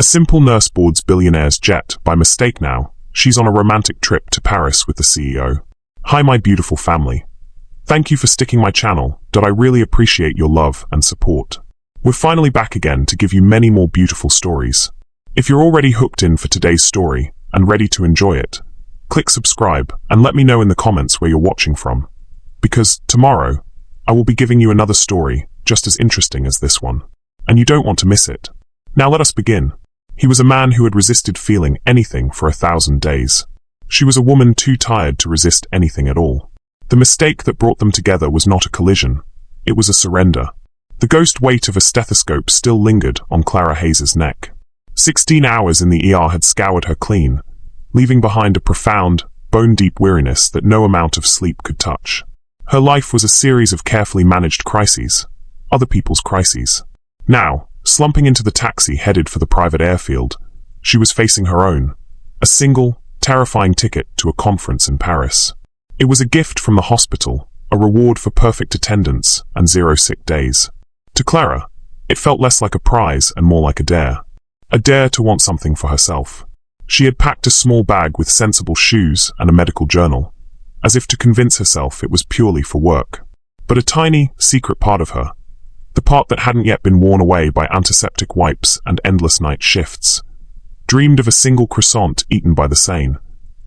A simple nurse boards Billionaire's jet by mistake now. She's on a romantic trip to Paris with the CEO. Hi my beautiful family. Thank you for sticking my channel. I really appreciate your love and support. We're finally back again to give you many more beautiful stories. If you're already hooked in for today's story and ready to enjoy it, click subscribe and let me know in the comments where you're watching from. Because tomorrow, I will be giving you another story just as interesting as this one. And you don't want to miss it. Now let us begin. He was a man who had resisted feeling anything for 1,000 days. She was a woman too tired to resist anything at all. The mistake that brought them together was not a collision. It was a surrender. The ghost weight of a stethoscope still lingered on Clara Hayes's neck. 16 hours in the ER had scoured her clean, leaving behind a profound, bone-deep weariness that no amount of sleep could touch. Her life was a series of carefully managed crises, other people's crises. Now, slumping into the taxi headed for the private airfield, she was facing her own, a single, terrifying ticket to a conference in Paris. It was a gift from the hospital, a reward for perfect attendance and 0 sick days. To Clara, it felt less like a prize and more like a dare to want something for herself. She had packed a small bag with sensible shoes and a medical journal, as if to convince herself it was purely for work. But a tiny, secret part of her, the part that hadn't yet been worn away by antiseptic wipes and endless night shifts, dreamed of a single croissant eaten by the Seine,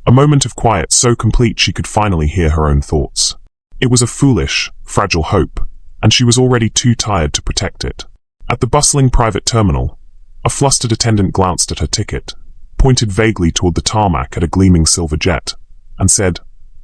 a moment of quiet so complete she could finally hear her own thoughts. It was a foolish, fragile hope, and she was already too tired to protect it. At the bustling private terminal, a flustered attendant glanced at her ticket, pointed vaguely toward the tarmac at a gleaming silver jet, and said,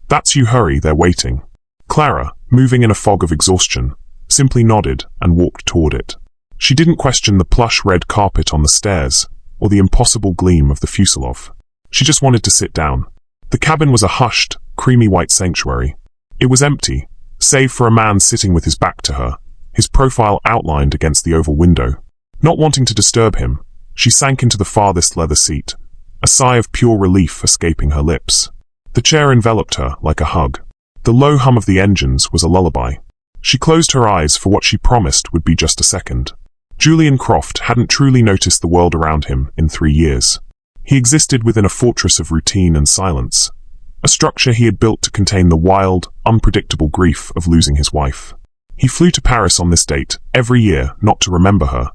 "That's you, hurry, they're waiting." Clara, moving in a fog of exhaustion, simply nodded and walked toward it. She didn't question the plush red carpet on the stairs, or the impossible gleam of the fuselage. She just wanted to sit down. The cabin was a hushed, creamy white sanctuary. It was empty, save for a man sitting with his back to her, his profile outlined against the oval window. Not wanting to disturb him, she sank into the farthest leather seat, a sigh of pure relief escaping her lips. The chair enveloped her like a hug. The low hum of the engines was a lullaby. She closed her eyes for what she promised would be just a second. Julian Croft hadn't truly noticed the world around him in 3 years. He existed within a fortress of routine and silence, a structure he had built to contain the wild, unpredictable grief of losing his wife. He flew to Paris on this date every year not to remember her,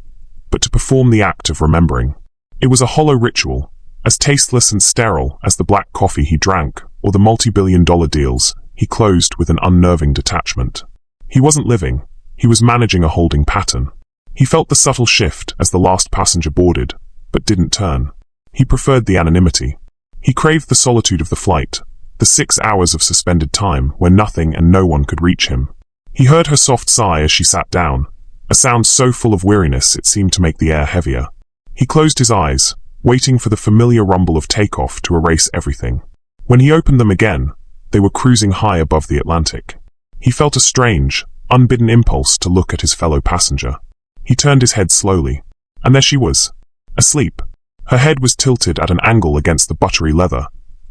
but to perform the act of remembering. It was a hollow ritual, as tasteless and sterile as the black coffee he drank or the multi-billion-dollar deals he closed with an unnerving detachment. He wasn't living, he was managing a holding pattern. He felt the subtle shift as the last passenger boarded, but didn't turn. He preferred the anonymity. He craved the solitude of the flight, the 6 hours of suspended time where nothing and no one could reach him. He heard her soft sigh as she sat down, a sound so full of weariness it seemed to make the air heavier. He closed his eyes, waiting for the familiar rumble of takeoff to erase everything. When he opened them again, they were cruising high above the Atlantic. He felt a strange, unbidden impulse to look at his fellow passenger. He turned his head slowly, and there she was, asleep. Her head was tilted at an angle against the buttery leather,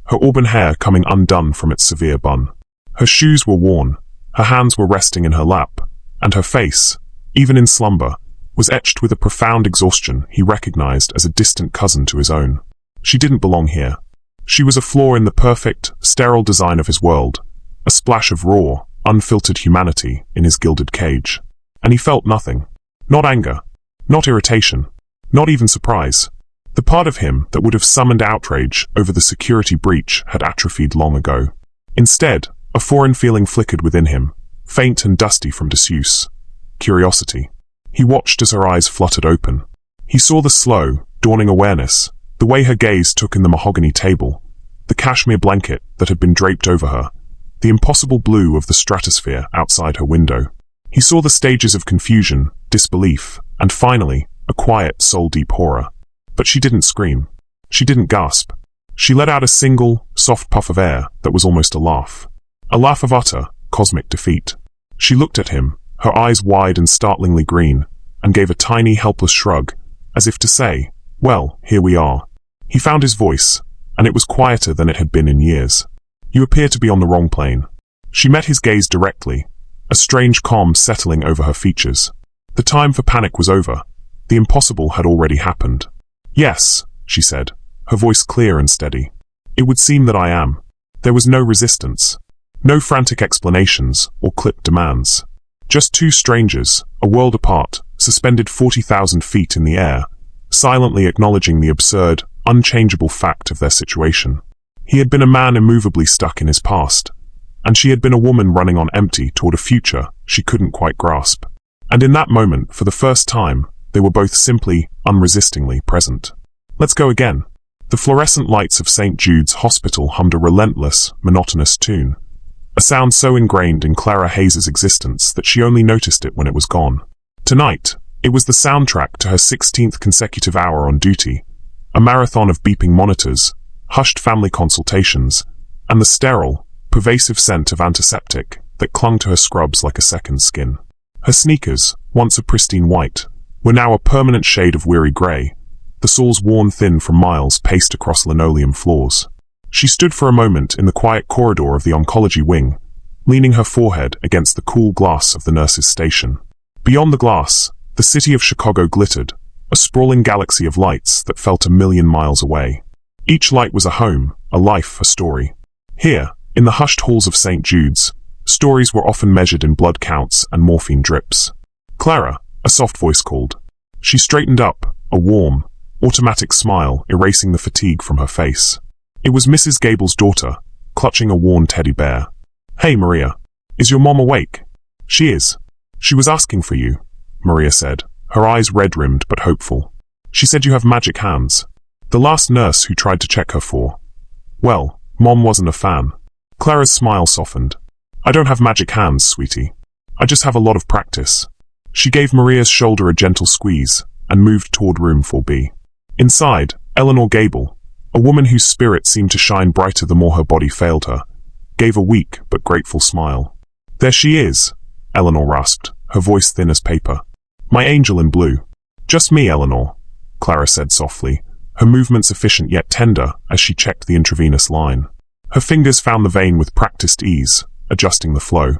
her auburn hair coming undone from its severe bun. Her shoes were worn, her hands were resting in her lap, and her face, even in slumber, was etched with a profound exhaustion he recognized as a distant cousin to his own. She didn't belong here. She was a flaw in the perfect, sterile design of his world, a splash of raw, unfiltered humanity in his gilded cage. And he felt nothing. Not anger, not irritation, not even surprise. The part of him that would have summoned outrage over the security breach had atrophied long ago. Instead, a foreign feeling flickered within him, faint and dusty from disuse. Curiosity. He watched as her eyes fluttered open. He saw the slow, dawning awareness, the way her gaze took in the mahogany table, the cashmere blanket that had been draped over her, the impossible blue of the stratosphere outside her window. He saw the stages of confusion, disbelief, and finally, a quiet, soul-deep horror. But she didn't scream. She didn't gasp. She let out a single, soft puff of air that was almost a laugh. A laugh of utter, cosmic defeat. She looked at him, her eyes wide and startlingly green, and gave a tiny, helpless shrug, as if to say, "Well, here we are." He found his voice, and it was quieter than it had been in years. "You appear to be on the wrong plane." She met his gaze directly, a strange calm settling over her features. The time for panic was over. The impossible had already happened. Yes, she said, her voice clear and steady. It would seem that I am. There was no resistance. No frantic explanations or clipped demands. Just two strangers, a world apart, suspended 40,000 feet in the air, silently acknowledging the absurd, unchangeable fact of their situation. He had been a man immovably stuck in his past, and she had been a woman running on empty toward a future she couldn't quite grasp. And in that moment, for the first time, they were both simply, unresistingly present. Let's go again. The fluorescent lights of St. Jude's Hospital hummed a relentless, monotonous tune, a sound so ingrained in Clara Hayes's existence that she only noticed it when it was gone. Tonight, it was the soundtrack to her 16th consecutive hour on duty, a marathon of beeping monitors, hushed family consultations, and the sterile, pervasive scent of antiseptic that clung to her scrubs like a second skin. Her sneakers, once a pristine white, were now a permanent shade of weary grey, the soles worn thin from miles paced across linoleum floors. She stood for a moment in the quiet corridor of the oncology wing, leaning her forehead against the cool glass of the nurse's station. Beyond the glass, the city of Chicago glittered, a sprawling galaxy of lights that felt 1,000,000 miles away. Each light was a home, a life, a story. Here, in the hushed halls of St. Jude's, stories were often measured in blood counts and morphine drips. Clara, a soft voice called. She straightened up, a warm, automatic smile erasing the fatigue from her face. It was Mrs. Gable's daughter, clutching a worn teddy bear. "Hey, Maria. Is your mom awake?" "She is. She was asking for you," Maria said, her eyes red-rimmed but hopeful. "She said you have magic hands." The last nurse who tried to check her for. Well, Mom wasn't a fan. Clara's smile softened. "I don't have magic hands, sweetie. I just have a lot of practice." She gave Maria's shoulder a gentle squeeze and moved toward room 4B. Inside, Eleanor Gable, a woman whose spirit seemed to shine brighter the more her body failed her, gave a weak but grateful smile. "There she is," Eleanor rasped, her voice thin as paper. "My angel in blue." "Just me, Eleanor," Clara said softly, her movements efficient yet tender as she checked the intravenous line. Her fingers found the vein with practiced ease, adjusting the flow.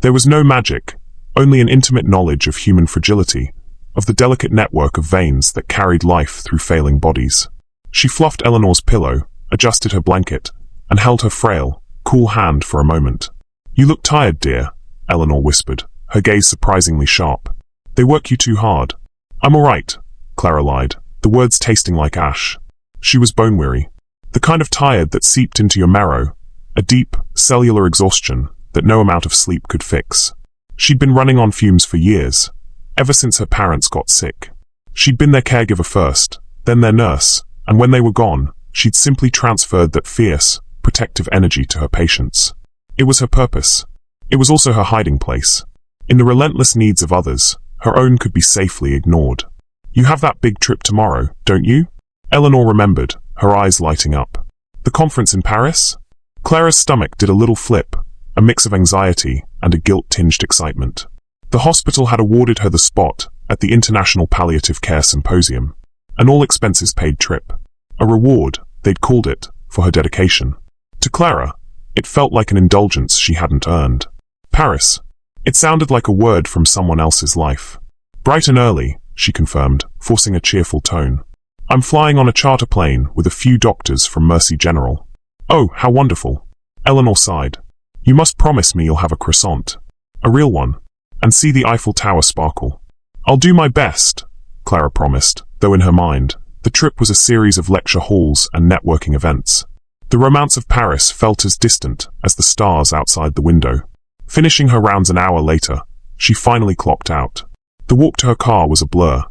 There was no magic, only an intimate knowledge of human fragility, of the delicate network of veins that carried life through failing bodies. She fluffed Eleanor's pillow, adjusted her blanket, and held her frail, cool hand for a moment. "You look tired, dear," Eleanor whispered, her gaze surprisingly sharp. "They work you too hard." "I'm all right," Clara lied, the words tasting like ash. She was bone-weary. The kind of tired that seeped into your marrow, a deep, cellular exhaustion that no amount of sleep could fix. She'd been running on fumes for years, ever since her parents got sick. She'd been their caregiver first, then their nurse, and when they were gone, she'd simply transferred that fierce, protective energy to her patients. It was her purpose. It was also her hiding place. In the relentless needs of others, her own could be safely ignored. "You have that big trip tomorrow, don't you?" Eleanor remembered, her eyes lighting up. "The conference in Paris?" Clara's stomach did a little flip, a mix of anxiety and a guilt-tinged excitement. The hospital had awarded her the spot at the International Palliative Care Symposium, an all-expenses-paid trip. A reward, they'd called it, for her dedication. To Clara, it felt like an indulgence she hadn't earned. Paris. It sounded like a word from someone else's life. "Bright and early," she confirmed, forcing a cheerful tone. "I'm flying on a charter plane with a few doctors from Mercy General." "Oh, how wonderful." Eleanor sighed. "You must promise me you'll have a croissant. A real one. And see the Eiffel Tower sparkle." "I'll do my best," Clara promised, though in her mind, the trip was a series of lecture halls and networking events. The romance of Paris felt as distant as the stars outside the window. Finishing her rounds an hour later, she finally clocked out. The walk to her car was a blur.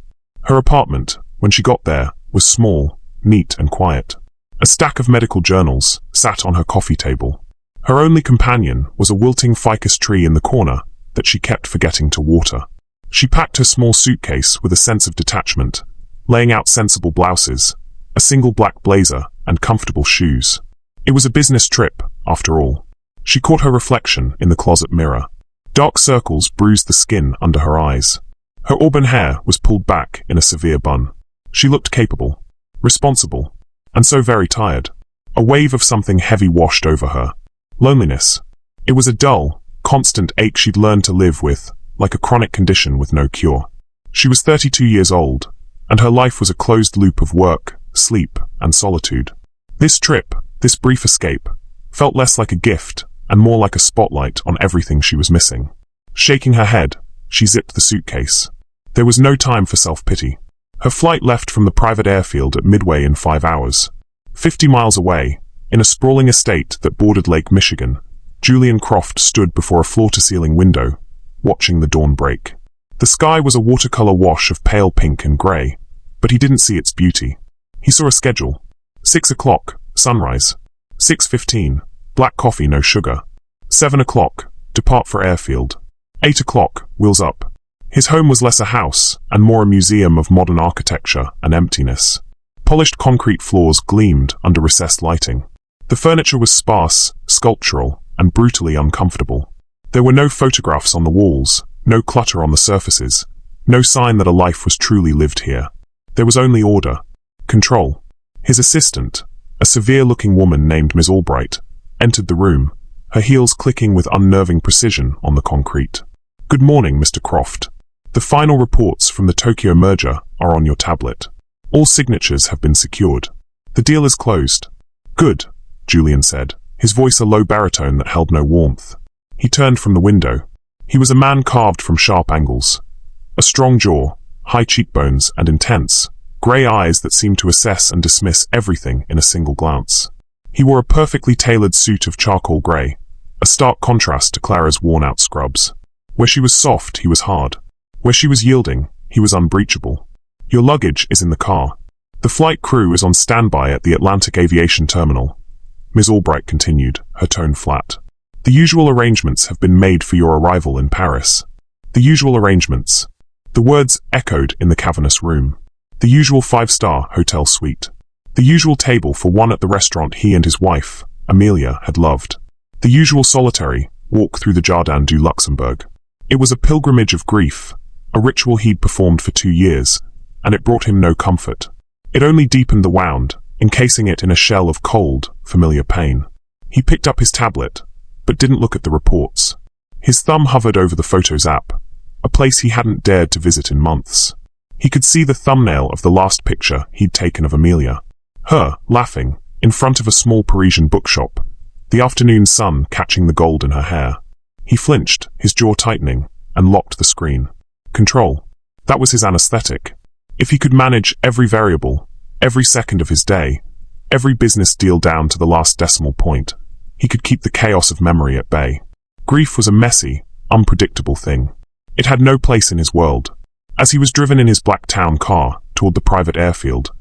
Her apartment, when she got there, was small, neat and quiet. A stack of medical journals sat on her coffee table. Her only companion was a wilting ficus tree in the corner that she kept forgetting to water. She packed her small suitcase with a sense of detachment, laying out sensible blouses, a single black blazer, and comfortable shoes. It was a business trip, after all. She caught her reflection in the closet mirror. Dark circles bruised the skin under her eyes. Her auburn hair was pulled back in a severe bun. She looked capable, responsible, and so very tired. A wave of something heavy washed over her. Loneliness. It was a dull, constant ache she'd learned to live with, like a chronic condition with no cure. She was 32 years old, and her life was a closed loop of work, sleep, and solitude. This trip, this brief escape, felt less like a gift and more like a spotlight on everything she was missing. Shaking her head, she zipped the suitcase. There was no time for self-pity. Her flight left from the private airfield at Midway in 5 hours. 50 miles away, in a sprawling estate that bordered Lake Michigan, Julian Croft stood before a floor-to-ceiling window, watching the dawn break. The sky was a watercolor wash of pale pink and grey, but he didn't see its beauty. He saw a schedule. 6 o'clock, sunrise. 6:15, black coffee, no sugar. 7 o'clock, depart for airfield. 8 o'clock, wheels up. His home was less a house and more a museum of modern architecture and emptiness. Polished concrete floors gleamed under recessed lighting. The furniture was sparse, sculptural, and brutally uncomfortable. There were no photographs on the walls, no clutter on the surfaces, no sign that a life was truly lived here. There was only order, control. His assistant, a severe-looking woman named Ms. Albright, entered the room, her heels clicking with unnerving precision on the concrete. "Good morning, Mr. Croft. The final reports from the Tokyo merger are on your tablet. All signatures have been secured. The deal is closed." "Good," Julian said, his voice a low baritone that held no warmth. He turned from the window. He was a man carved from sharp angles. A strong jaw, high cheekbones, and intense, grey eyes that seemed to assess and dismiss everything in a single glance. He wore a perfectly tailored suit of charcoal grey, a stark contrast to Clara's worn-out scrubs. Where she was soft, he was hard. Where she was yielding, he was unbreachable. "Your luggage is in the car. The flight crew is on standby at the Atlantic Aviation Terminal," Ms. Albright continued, her tone flat. "The usual arrangements have been made for your arrival in Paris." The usual arrangements. The words echoed in the cavernous room. The usual 5-star hotel suite. The usual table for one at the restaurant he and his wife, Amelia, had loved. The usual solitary walk through the Jardin du Luxembourg. It was a pilgrimage of grief, a ritual he'd performed for 2 years, and it brought him no comfort. It only deepened the wound, encasing it in a shell of cold, familiar pain. He picked up his tablet, but didn't look at the reports. His thumb hovered over the Photos app, a place he hadn't dared to visit in months. He could see the thumbnail of the last picture he'd taken of Amelia. Her, laughing, in front of a small Parisian bookshop, the afternoon sun catching the gold in her hair. He flinched, his jaw tightening, and locked the screen. Control. That was his anesthetic. If he could manage every variable, every second of his day, every business deal down to the last decimal point, he could keep the chaos of memory at bay. Grief was a messy, unpredictable thing. It had no place in his world. As he was driven in his black town car toward the private airfield,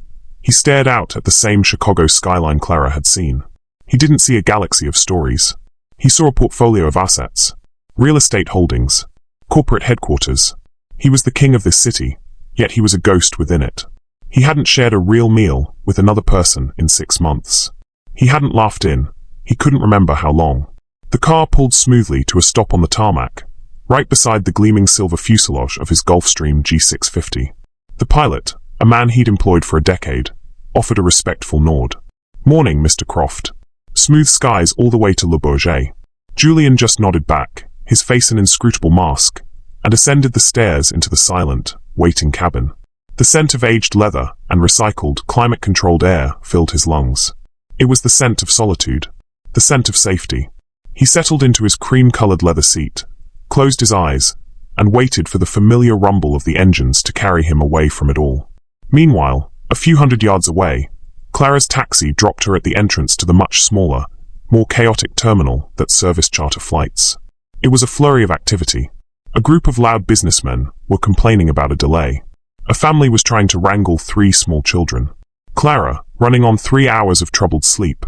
he stared out at the same Chicago skyline Clara had seen. He didn't see a galaxy of stories. He saw a portfolio of assets, real estate holdings, corporate headquarters. He was the king of this city, yet he was a ghost within it. He hadn't shared a real meal with another person in 6 months. He hadn't laughed in. He couldn't remember how long. The car pulled smoothly to a stop on the tarmac, right beside the gleaming silver fuselage of his Gulfstream G650. The pilot, a man he'd employed for a decade, offered a respectful nod. "Morning, Mr. Croft. Smooth skies all the way to Le Bourget." Julian just nodded back, his face an inscrutable mask, and ascended the stairs into the silent, waiting cabin. The scent of aged leather and recycled, climate-controlled air filled his lungs. It was the scent of solitude, the scent of safety. He settled into his cream-colored leather seat, closed his eyes, and waited for the familiar rumble of the engines to carry him away from it all. Meanwhile, a few hundred yards away, Clara's taxi dropped her at the entrance to the much smaller, more chaotic terminal that serviced charter flights. It was a flurry of activity. A group of loud businessmen were complaining about a delay. A family was trying to wrangle 3 small children. Clara, running on 3 hours of troubled sleep,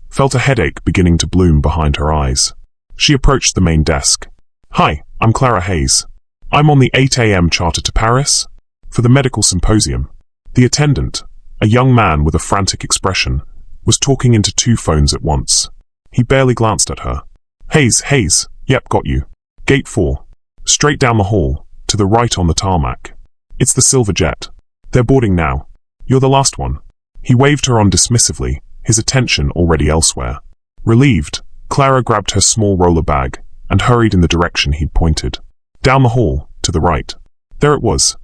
felt a headache beginning to bloom behind her eyes. She approached the main desk. "Hi, I'm Clara Hayes. I'm on the 8 a.m. charter to Paris for the medical symposium." The attendant, a young man with a frantic expression, was talking into 2 phones at once. He barely glanced at her. Hayes, yep, got you. Gate 4. Straight down the hall, to the right on the tarmac. It's the Silver Jet. They're boarding now. You're the last one." He waved her on dismissively, his attention already elsewhere. Relieved, Clara grabbed her small roller bag and hurried in the direction he'd pointed. Down the hall, to the right. There it was.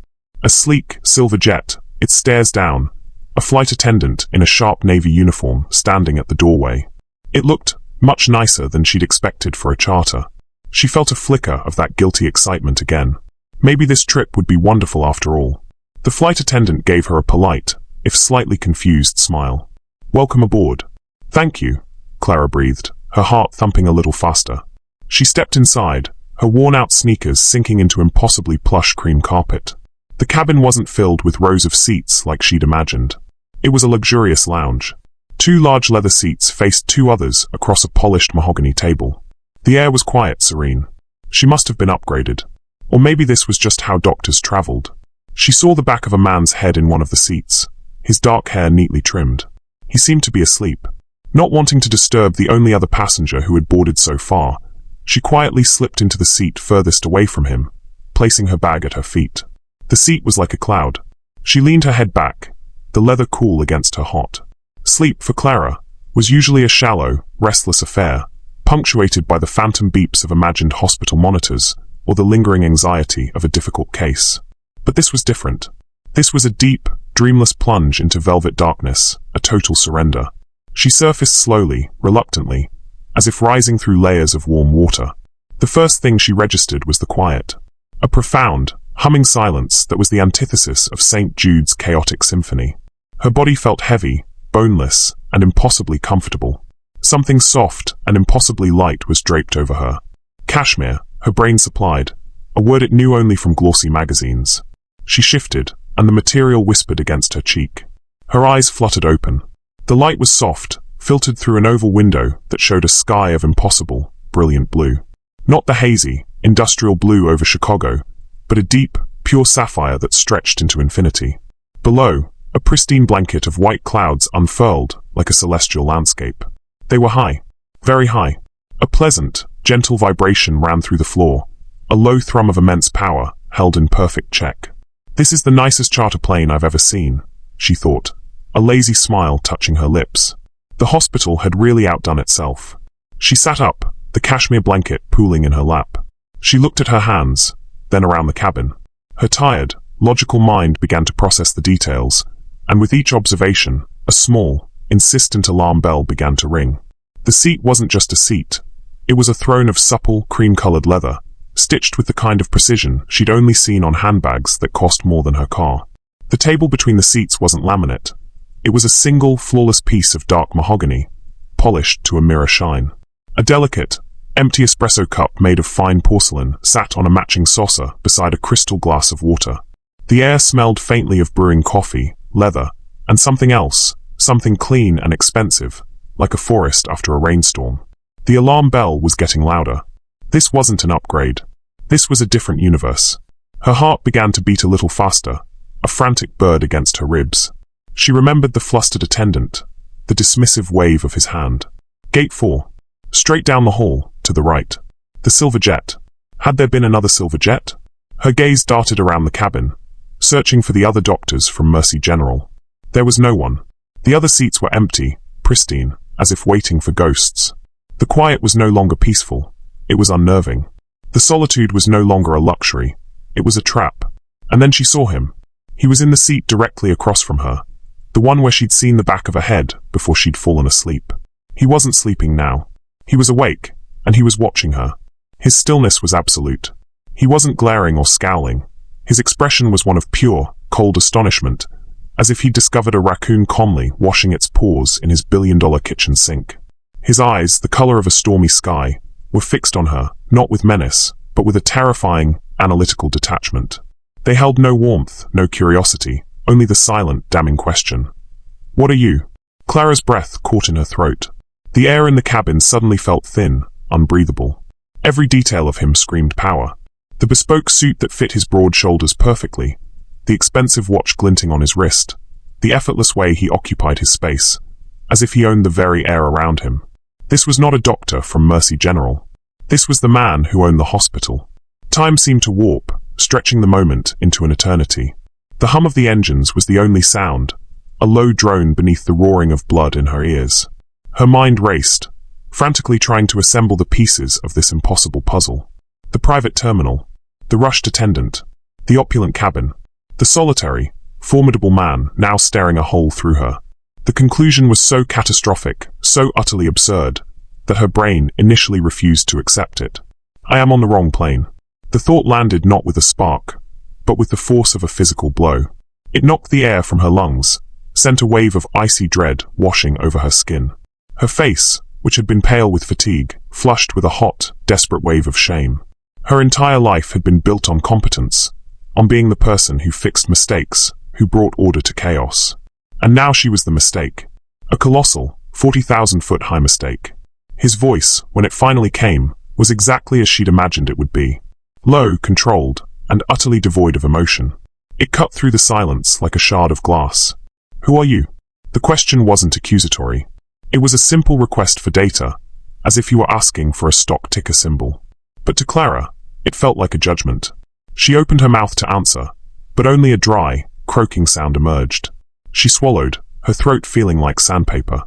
A sleek, silver jet, It stares down, a flight attendant in a sharp navy uniform standing at the doorway. It looked much nicer than she'd expected for a charter. She felt a flicker of that guilty excitement again. Maybe this trip would be wonderful after all. The flight attendant gave her a polite, if slightly confused smile. "Welcome aboard." "Thank you," Clara breathed, her heart thumping a little faster. She stepped inside, her worn-out sneakers sinking into impossibly plush cream carpet. The cabin wasn't filled with rows of seats like she'd imagined. It was a luxurious lounge. 2 large leather seats faced 2 others across a polished mahogany table. The air was quiet, serene. She must have been upgraded. Or maybe this was just how doctors traveled. She saw the back of a man's head in one of the seats, his dark hair neatly trimmed. He seemed to be asleep. Not wanting to disturb the only other passenger who had boarded so far, she quietly slipped into the seat furthest away from him, placing her bag at her feet. The seat was like a cloud. She leaned her head back, the leather cool against her hot. Sleep, for Clara, was usually a shallow, restless affair, punctuated by the phantom beeps of imagined hospital monitors or the lingering anxiety of a difficult case. But this was different. This was a deep, dreamless plunge into velvet darkness, a total surrender. She surfaced slowly, reluctantly, as if rising through layers of warm water. The first thing she registered was the quiet. A profound, humming silence that was the antithesis of St. Jude's chaotic symphony. Her body felt heavy, boneless, and impossibly comfortable. Something soft and impossibly light was draped over her. Cashmere, her brain supplied, a word it knew only from glossy magazines. She shifted, and the material whispered against her cheek. Her eyes fluttered open. The light was soft, filtered through an oval window that showed a sky of impossible, brilliant blue. Not the hazy, industrial blue over Chicago, but a deep, pure sapphire that stretched into infinity. Below, a pristine blanket of white clouds unfurled like a celestial landscape. They were high, very high. A pleasant, gentle vibration ran through the floor, a low thrum of immense power, held in perfect check. "This is the nicest charter plane I've ever seen," she thought, a lazy smile touching her lips. The hospital had really outdone itself. She sat up, the cashmere blanket pooling in her lap. She looked at her hands, then around the cabin. Her tired, logical mind began to process the details, and with each observation, a small, insistent alarm bell began to ring. The seat wasn't just a seat. It was a throne of supple, cream-colored leather, stitched with the kind of precision she'd only seen on handbags that cost more than her car. The table between the seats wasn't laminate. It was a single, flawless piece of dark mahogany, polished to a mirror shine. A delicate, empty espresso cup made of fine porcelain sat on a matching saucer beside a crystal glass of water. The air smelled faintly of brewing coffee, leather, and something else, something clean and expensive, like a forest after a rainstorm. The alarm bell was getting louder. This wasn't an upgrade. This was a different universe. Her heart began to beat a little faster, a frantic bird against her ribs. She remembered the flustered attendant, the dismissive wave of his hand. Gate 4. Straight down the hall, to the right. The silver jet. Had there been another silver jet? Her gaze darted around the cabin, searching for the other doctors from Mercy General. There was no one. The other seats were empty, pristine, as if waiting for ghosts. The quiet was no longer peaceful. It was unnerving. The solitude was no longer a luxury. It was a trap. And then she saw him. He was in the seat directly across from her, the one where she'd seen the back of her head before she'd fallen asleep. He wasn't sleeping now. He was awake, and he was watching her. His stillness was absolute. He wasn't glaring or scowling. His expression was one of pure, cold astonishment, as if he'd discovered a raccoon calmly washing its paws in his billion-dollar kitchen sink. His eyes, the color of a stormy sky, were fixed on her, not with menace, but with a terrifying, analytical detachment. They held no warmth, no curiosity, only the silent, damning question. "What are you?" Clara's breath caught in her throat. The air in the cabin suddenly felt thin, unbreathable. Every detail of him screamed power. The bespoke suit that fit his broad shoulders perfectly, the expensive watch glinting on his wrist, the effortless way he occupied his space, as if he owned the very air around him. This was not a doctor from Mercy General. This was the man who owned the hospital. Time seemed to warp, stretching the moment into an eternity. The hum of the engines was the only sound, a low drone beneath the roaring of blood in her ears. Her mind raced, frantically trying to assemble the pieces of this impossible puzzle. The private terminal, the rushed attendant, the opulent cabin, the solitary, formidable man now staring a hole through her. The conclusion was so catastrophic, so utterly absurd, that her brain initially refused to accept it. I am on the wrong plane. The thought landed not with a spark, but with the force of a physical blow. It knocked the air from her lungs, sent a wave of icy dread washing over her skin. Her face, which had been pale with fatigue, flushed with a hot, desperate wave of shame. Her entire life had been built on competence, on being the person who fixed mistakes, who brought order to chaos. And now she was the mistake. A colossal, 40,000-foot high mistake. His voice, when it finally came, was exactly as she'd imagined it would be. Low, controlled, and utterly devoid of emotion. It cut through the silence like a shard of glass. Who are you? The question wasn't accusatory. It was a simple request for data, as if you were asking for a stock ticker symbol. But to Clara, it felt like a judgment. She opened her mouth to answer, but only a dry, croaking sound emerged. She swallowed, her throat feeling like sandpaper.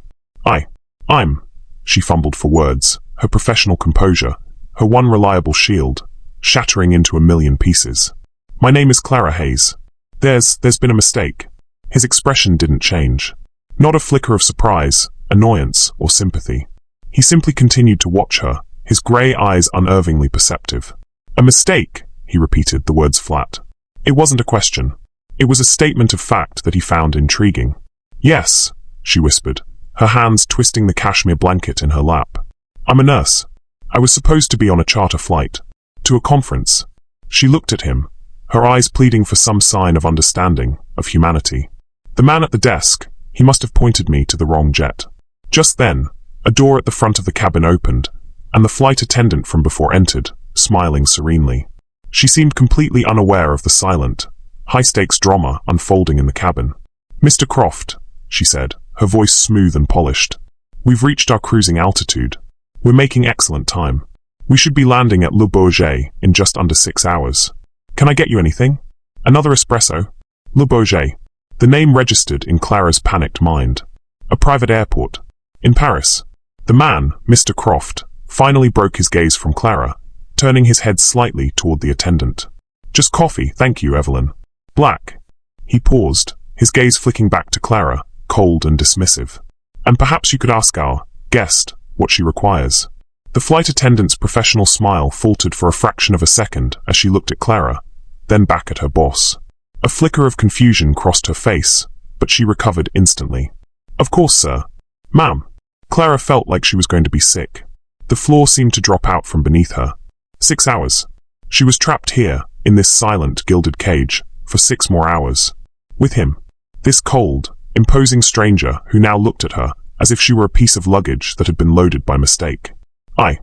I'm, she fumbled for words, her professional composure, her one reliable shield, shattering into a million pieces. My name is Clara Hayes. There's been a mistake. His expression didn't change. Not a flicker of surprise, annoyance, or sympathy. He simply continued to watch her, his grey eyes unervingly perceptive. A mistake, he repeated, the words flat. It wasn't a question. It was a statement of fact that he found intriguing. Yes, she whispered, her hands twisting the cashmere blanket in her lap. I'm a nurse. I was supposed to be on a charter flight. To a conference. She looked at him, her eyes pleading for some sign of understanding, of humanity. The man at the desk, he must have pointed me to the wrong jet. Just then, a door at the front of the cabin opened, and the flight attendant from before entered, smiling serenely. She seemed completely unaware of the silent, high-stakes drama unfolding in the cabin. Mr. Croft, she said, her voice smooth and polished. We've reached our cruising altitude. We're making excellent time. We should be landing at Le Bourget in just under 6 hours. Can I get you anything? Another espresso? Le Bourget. The name registered in Clara's panicked mind. A private airport. In Paris. The man, Mr. Croft, finally broke his gaze from Clara, turning his head slightly toward the attendant. Just coffee, thank you, Evelyn. Black. He paused, his gaze flicking back to Clara, cold and dismissive. And perhaps you could ask our guest what she requires. The flight attendant's professional smile faltered for a fraction of a second as she looked at Clara, then back at her boss. A flicker of confusion crossed her face, but she recovered instantly. Of course, sir. Ma'am. Clara felt like she was going to be sick. The floor seemed to drop out from beneath her. 6 hours. She was trapped here, in this silent, gilded cage, for 6 more hours. With him. This cold, imposing stranger who now looked at her as if she were a piece of luggage that had been loaded by mistake. I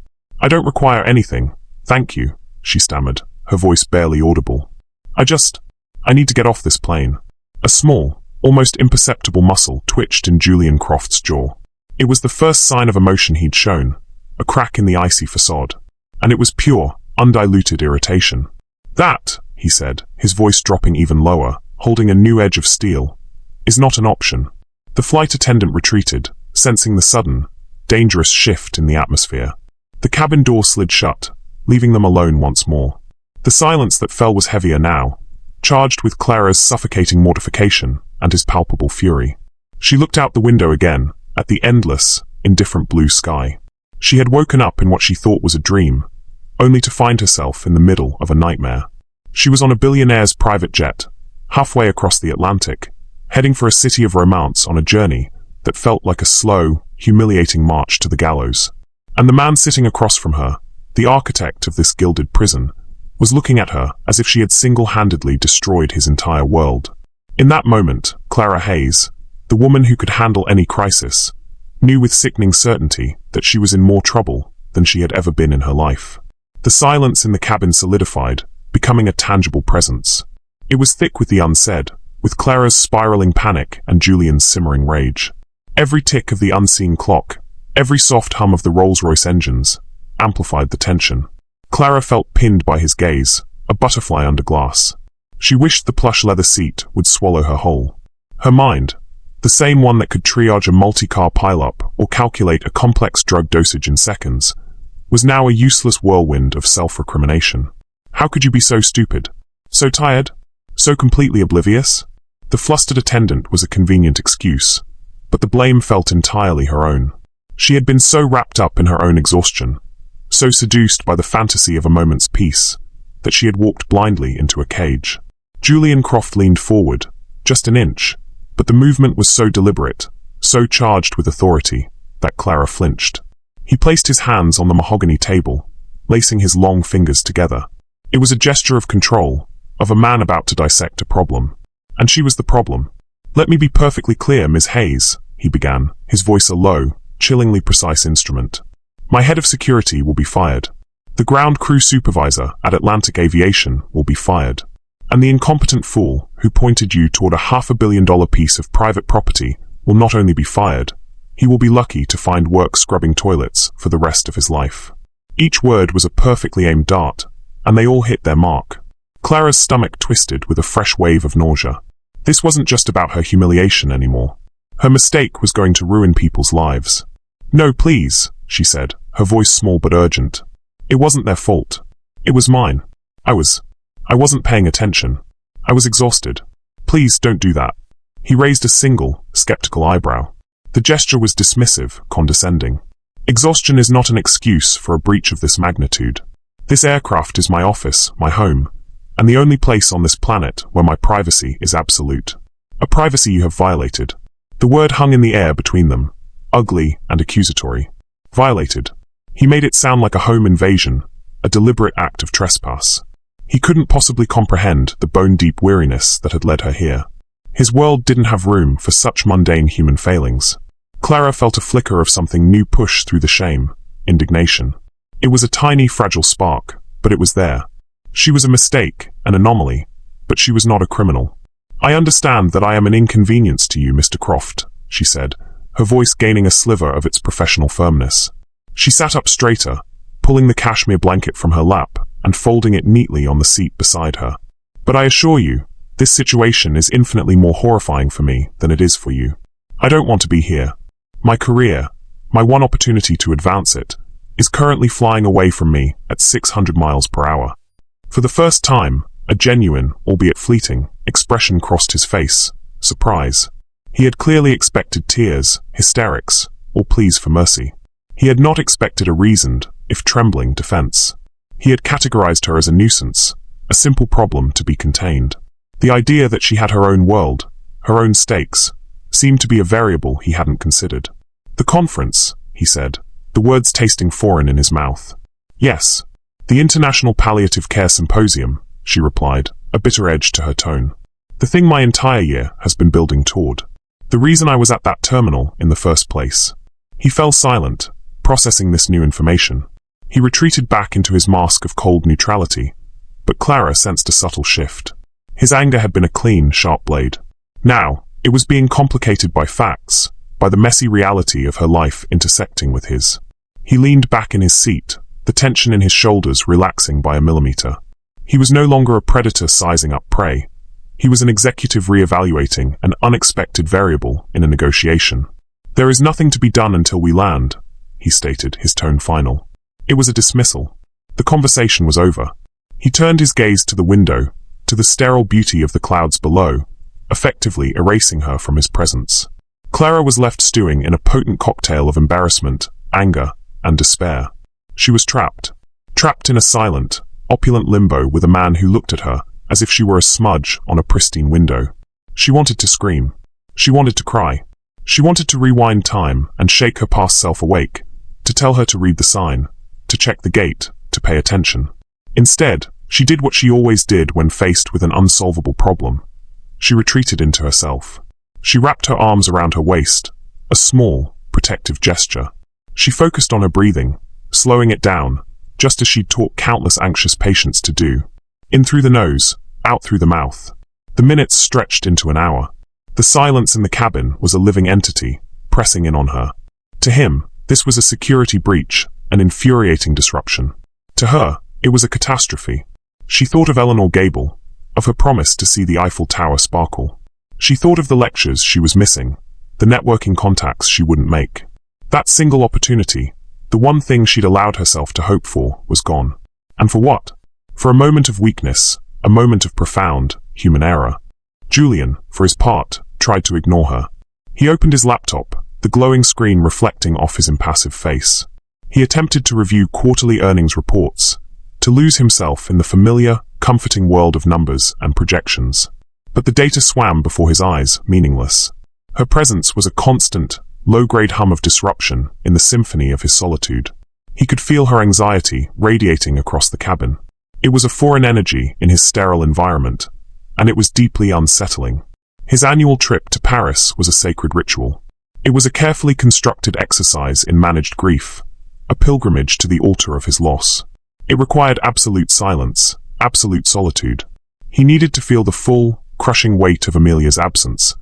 don't require anything, thank you, she stammered, her voice barely audible. I need to get off this plane. A small, almost imperceptible muscle twitched in Julian Croft's jaw. It was the first sign of emotion he'd shown, a crack in the icy facade. And it was pure, undiluted irritation. That, he said, his voice dropping even lower, holding a new edge of steel, is not an option. The flight attendant retreated, sensing the sudden, dangerous shift in the atmosphere. The cabin door slid shut, leaving them alone once more. The silence that fell was heavier now, charged with Clara's suffocating mortification and his palpable fury. She looked out the window again, at the endless, indifferent blue sky. She had woken up in what she thought was a dream, only to find herself in the middle of a nightmare. She was on a Billionaire'S private jet, halfway across the Atlantic, heading for a city of romance on a journey that felt like a slow, humiliating march to the gallows. And the man sitting across from her, the architect of this gilded prison, was looking at her as if she had single-handedly destroyed his entire world. In that moment, Clara Hayes, the woman who could handle any crisis, knew with sickening certainty that she was in more trouble than she had ever been in her life. The silence in the cabin solidified, becoming a tangible presence. It was thick with the unsaid, with Clara's spiraling panic and Julian's simmering rage. Every tick of the unseen clock, every soft hum of the Rolls-Royce engines, amplified the tension. Clara felt pinned by his gaze, a butterfly under glass. She wished the plush leather seat would swallow her whole. Her mind, the same one that could triage a multi-car pileup or calculate a complex drug dosage in seconds, was now a useless whirlwind of self-recrimination. How could you be so stupid? So tired? So completely oblivious? The flustered attendant was a convenient excuse, but the blame felt entirely her own. She had been so wrapped up in her own exhaustion, so seduced by the fantasy of a moment's peace, that she had walked blindly into a cage. Julian Croft leaned forward, just an inch, but the movement was so deliberate, so charged with authority, that Clara flinched. He placed his hands on the mahogany table, lacing his long fingers together. It was a gesture of control, of a man about to dissect a problem. And she was the problem. "Let me be perfectly clear, Ms. Hayes," he began, his voice a low, chillingly precise instrument. "My head of security will be fired. The ground crew supervisor at Atlantic Aviation will be fired. And the incompetent fool who pointed you toward a $500 million piece of private property will not only be fired, he will be lucky to find work scrubbing toilets for the rest of his life." Each word was a perfectly aimed dart, and they all hit their mark. Clara's stomach twisted with a fresh wave of nausea. This wasn't just about her humiliation anymore. Her mistake was going to ruin people's lives. "No, please," she said, her voice small but urgent. "It wasn't their fault. It was mine. I wasn't paying attention. I was exhausted. Please don't do that." He raised a single, skeptical eyebrow. The gesture was dismissive, condescending. "Exhaustion is not an excuse for a breach of this magnitude. This aircraft is my office, my home, and the only place on this planet where my privacy is absolute. A privacy you have violated." The word hung in the air between them, ugly and accusatory. Violated. He made it sound like a home invasion, a deliberate act of trespass. He couldn't possibly comprehend the bone-deep weariness that had led her here. His world didn't have room for such mundane human failings. Clara felt a flicker of something new push through the shame, indignation. It was a tiny, fragile spark, but it was there. She was a mistake, an anomaly, but she was not a criminal. "I understand that I am an inconvenience to you, Mr. Croft," she said, her voice gaining a sliver of its professional firmness. She sat up straighter, pulling the cashmere blanket from her lap and folding it neatly on the seat beside her. "But I assure you, this situation is infinitely more horrifying for me than it is for you. I don't want to be here. My career, my one opportunity to advance it, is currently flying away from me at 600 miles per hour." For the first time, a genuine, albeit fleeting, expression crossed his face. Surprise. He had clearly expected tears, hysterics, or pleas for mercy. He had not expected a reasoned, if trembling, defense. He had categorized her as a nuisance, a simple problem to be contained. The idea that she had her own world, her own stakes, seemed to be a variable he hadn't considered. "The conference," he said, the words tasting foreign in his mouth. "Yes. The International Palliative Care Symposium," she replied, a bitter edge to her tone. "The thing my entire year has been building toward. The reason I was at that terminal in the first place." He fell silent, processing this new information. He retreated back into his mask of cold neutrality, but Clara sensed a subtle shift. His anger had been a clean, sharp blade. Now, it was being complicated by facts, by the messy reality of her life intersecting with his. He leaned back in his seat, the tension in his shoulders relaxing by a millimeter. He was no longer a predator sizing up prey. He was an executive re-evaluating an unexpected variable in a negotiation. "There is nothing to be done until we land," he stated, his tone final. It was a dismissal. The conversation was over. He turned his gaze to the window, to the sterile beauty of the clouds below, effectively erasing her from his presence. Clara was left stewing in a potent cocktail of embarrassment, anger, and despair. She was trapped in a silent, opulent limbo with a man who looked at her as if she were a smudge on a pristine window. She wanted to scream. She wanted to cry. She wanted to rewind time and shake her past self awake, to tell her to read the sign, to check the gate, to pay attention. Instead, she did what she always did when faced with an unsolvable problem. She retreated into herself. She wrapped her arms around her waist, a small, protective gesture. She focused on her breathing, slowing it down, just as she'd taught countless anxious patients to do. In through the nose, out through the mouth. The minutes stretched into an hour. The silence in the cabin was a living entity, pressing in on her. To him, this was a security breach, an infuriating disruption. To her, it was a catastrophe. She thought of Eleanor Gable, of her promise to see the Eiffel Tower sparkle. She thought of the lectures she was missing, the networking contacts she wouldn't make. That single opportunity, the one thing she'd allowed herself to hope for, was gone. And for what? For a moment of weakness, a moment of profound, human error. Julian, for his part, tried to ignore her. He opened his laptop, the glowing screen reflecting off his impassive face. He attempted to review quarterly earnings reports, to lose himself in the familiar, comforting world of numbers and projections. But the data swam before his eyes, meaningless. Her presence was a constant, low-grade hum of disruption in the symphony of his solitude. He could feel her anxiety radiating across the cabin. It was a foreign energy in his sterile environment, and it was deeply unsettling. His annual trip to Paris was a sacred ritual. It was a carefully constructed exercise in managed grief, a pilgrimage to the altar of his loss. It required absolute silence, absolute solitude. He needed to feel the full, crushing weight of Amelia's absence,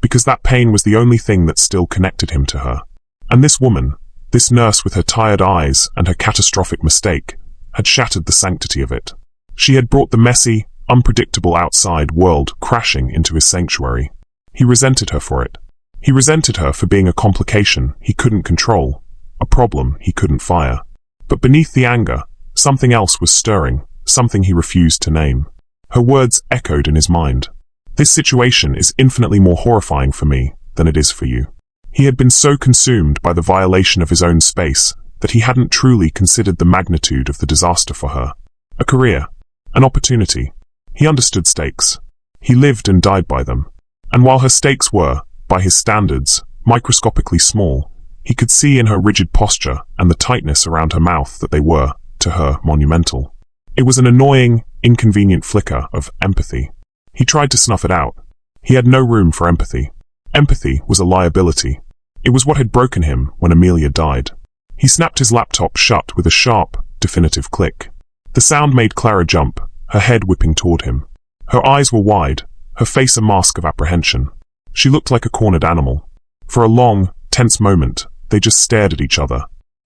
because that pain was the only thing that still connected him to her. And this woman, this nurse with her tired eyes and her catastrophic mistake, had shattered the sanctity of it. She had brought the messy, unpredictable outside world crashing into his sanctuary. He resented her for it. He resented her for being a complication he couldn't control, a problem he couldn't fire. But beneath the anger, something else was stirring, something he refused to name. Her words echoed in his mind. This situation is infinitely more horrifying for me than it is for you. He had been so consumed by the violation of his own space that he hadn't truly considered the magnitude of the disaster for her. A career, an opportunity. He understood stakes. He lived and died by them. And while her stakes were, by his standards, microscopically small, he could see in her rigid posture and the tightness around her mouth that they were, to her, monumental. It was an annoying, inconvenient flicker of empathy. He tried to snuff it out. He had no room for empathy. Empathy was a liability. It was what had broken him when Amelia died. He snapped his laptop shut with a sharp, definitive click. The sound made Clara jump, her head whipping toward him. Her eyes were wide, her face a mask of apprehension. She looked like a cornered animal. For a long, tense moment, they just stared at each other.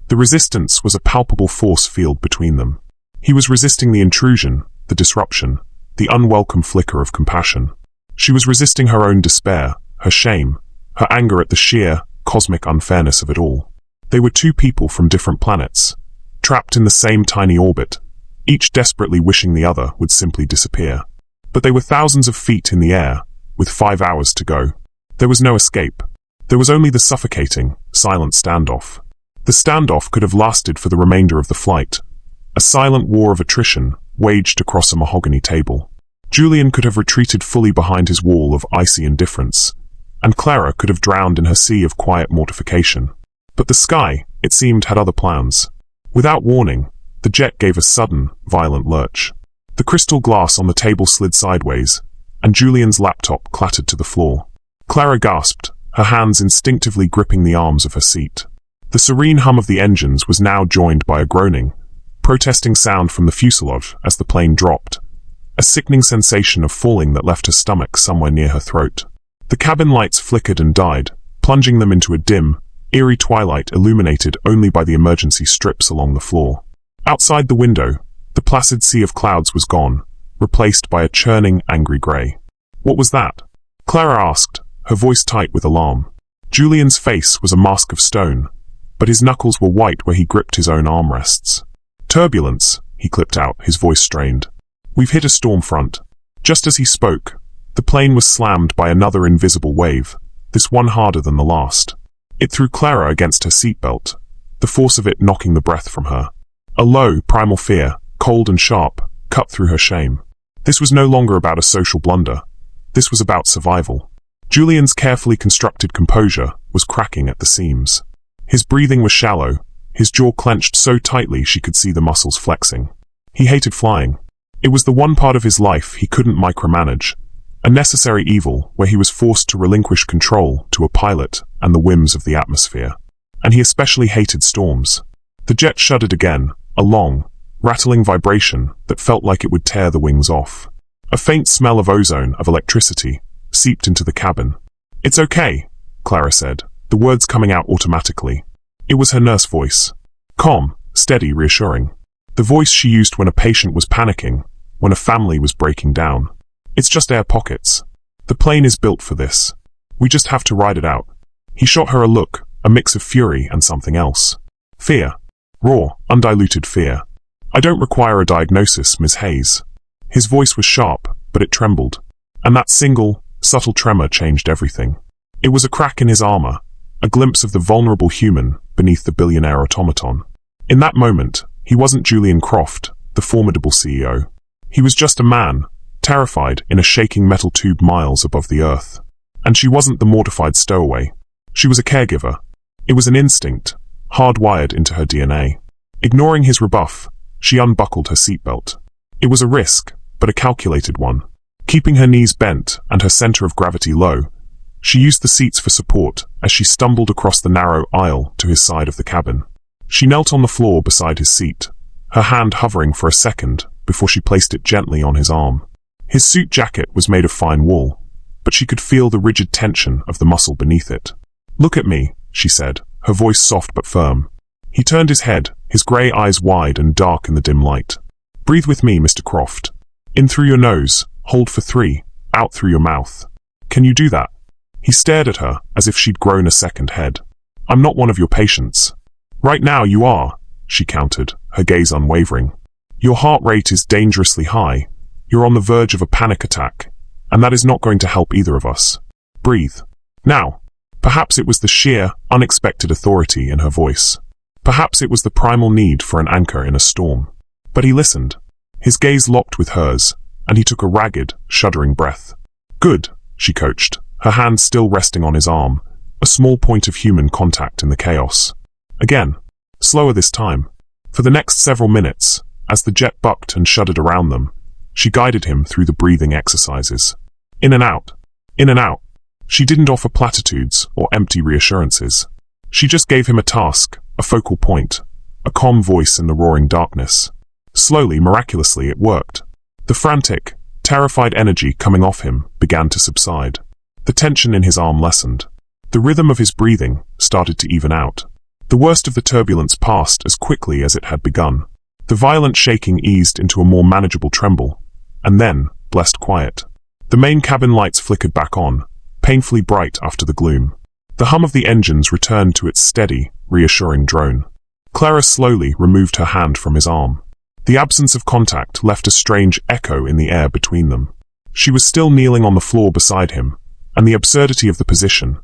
The resistance was a palpable force field between them. He was resisting the intrusion, the disruption, the unwelcome flicker of compassion. She was resisting her own despair, her shame, her anger at the sheer, cosmic unfairness of it all. They were two people from different planets, trapped in the same tiny orbit, each desperately wishing the other would simply disappear. But they were thousands of feet in the air, with 5 hours to go. There was no escape. There was only the suffocating, silent standoff. The standoff could have lasted for the remainder of the flight. A silent war of attrition waged across a mahogany table. Julian could have retreated fully behind his wall of icy indifference, and Clara could have drowned in her sea of quiet mortification. But the sky, it seemed, had other plans. Without warning, the jet gave a sudden, violent lurch. The crystal glass on the table slid sideways, and Julian's laptop clattered to the floor. Clara gasped, her hands instinctively gripping the arms of her seat. The serene hum of the engines was now joined by a groaning, protesting sound from the fuselage as the plane dropped, a sickening sensation of falling that left her stomach somewhere near her throat. The cabin lights flickered and died, plunging them into a dim, eerie twilight illuminated only by the emergency strips along the floor. Outside the window, the placid sea of clouds was gone, replaced by a churning, angry grey. What was that? Clara asked, her voice tight with alarm. Julian's face was a mask of stone, but his knuckles were white where he gripped his own armrests. Turbulence, he clipped out, his voice strained. We've hit a storm front. Just as he spoke, the plane was slammed by another invisible wave, this one harder than the last. It threw Clara against her seatbelt, the force of it knocking the breath from her. A low, primal fear, cold and sharp, cut through her shame. This was no longer about a social blunder. This was about survival. Julian's carefully constructed composure was cracking at the seams. His breathing was shallow, his jaw clenched so tightly she could see the muscles flexing. He hated flying. It was the one part of his life he couldn't micromanage, a necessary evil where he was forced to relinquish control to a pilot and the whims of the atmosphere. And he especially hated storms. The jet shuddered again, a long, rattling vibration that felt like it would tear the wings off. A faint smell of ozone, of electricity, seeped into the cabin. It's okay, Clara said, the words coming out automatically. It was her nurse voice. Calm, steady, reassuring. The voice she used when a patient was panicking, when a family was breaking down. It's just air pockets. The plane is built for this. We just have to ride it out. He shot her a look, a mix of fury and something else. Fear. Raw, undiluted fear. I don't require a diagnosis, Ms. Hayes. His voice was sharp, but it trembled. And that single, subtle tremor changed everything. It was a crack in his armor, a glimpse of the vulnerable human beneath the billionaire automaton. In that moment, he wasn't Julian Croft, the formidable CEO. He was just a man, terrified in a shaking metal tube miles above the earth. And she wasn't the mortified stowaway. She was a caregiver. It was an instinct, hardwired into her DNA. Ignoring his rebuff, she unbuckled her seatbelt. It was a risk, but a calculated one. Keeping her knees bent and her center of gravity low, she used the seats for support as she stumbled across the narrow aisle to his side of the cabin. She knelt on the floor beside his seat, her hand hovering for a second before she placed it gently on his arm. His suit jacket was made of fine wool, but she could feel the rigid tension of the muscle beneath it. "Look at me," she said, her voice soft but firm. He turned his head, his grey eyes wide and dark in the dim light. "Breathe with me, Mr. Croft. In through your nose, hold for 3, out through your mouth. Can you do that?" He stared at her as if she'd grown a second head. "I'm not one of your patients." "Right now you are," she countered, her gaze unwavering. "Your heart rate is dangerously high. You're on the verge of a panic attack, and that is not going to help either of us. Breathe. Now." Perhaps it was the sheer, unexpected authority in her voice. Perhaps it was the primal need for an anchor in a storm. But he listened. His gaze locked with hers, and he took a ragged, shuddering breath. "Good," she coached, her hand still resting on his arm, a small point of human contact in the chaos. Again, slower this time. For the next several minutes, as the jet bucked and shuddered around them, she guided him through the breathing exercises. In and out. In and out. She didn't offer platitudes or empty reassurances. She just gave him a task, a focal point, a calm voice in the roaring darkness. Slowly, miraculously, it worked. The frantic, terrified energy coming off him began to subside. The tension in his arm lessened. The rhythm of his breathing started to even out. The worst of the turbulence passed as quickly as it had begun. The violent shaking eased into a more manageable tremble, and then, blessed quiet. The main cabin lights flickered back on, painfully bright after the gloom. The hum of the engines returned to its steady, reassuring drone. Clara slowly removed her hand from his arm. The absence of contact left a strange echo in the air between them. She was still kneeling on the floor beside him, and the absurdity of the position,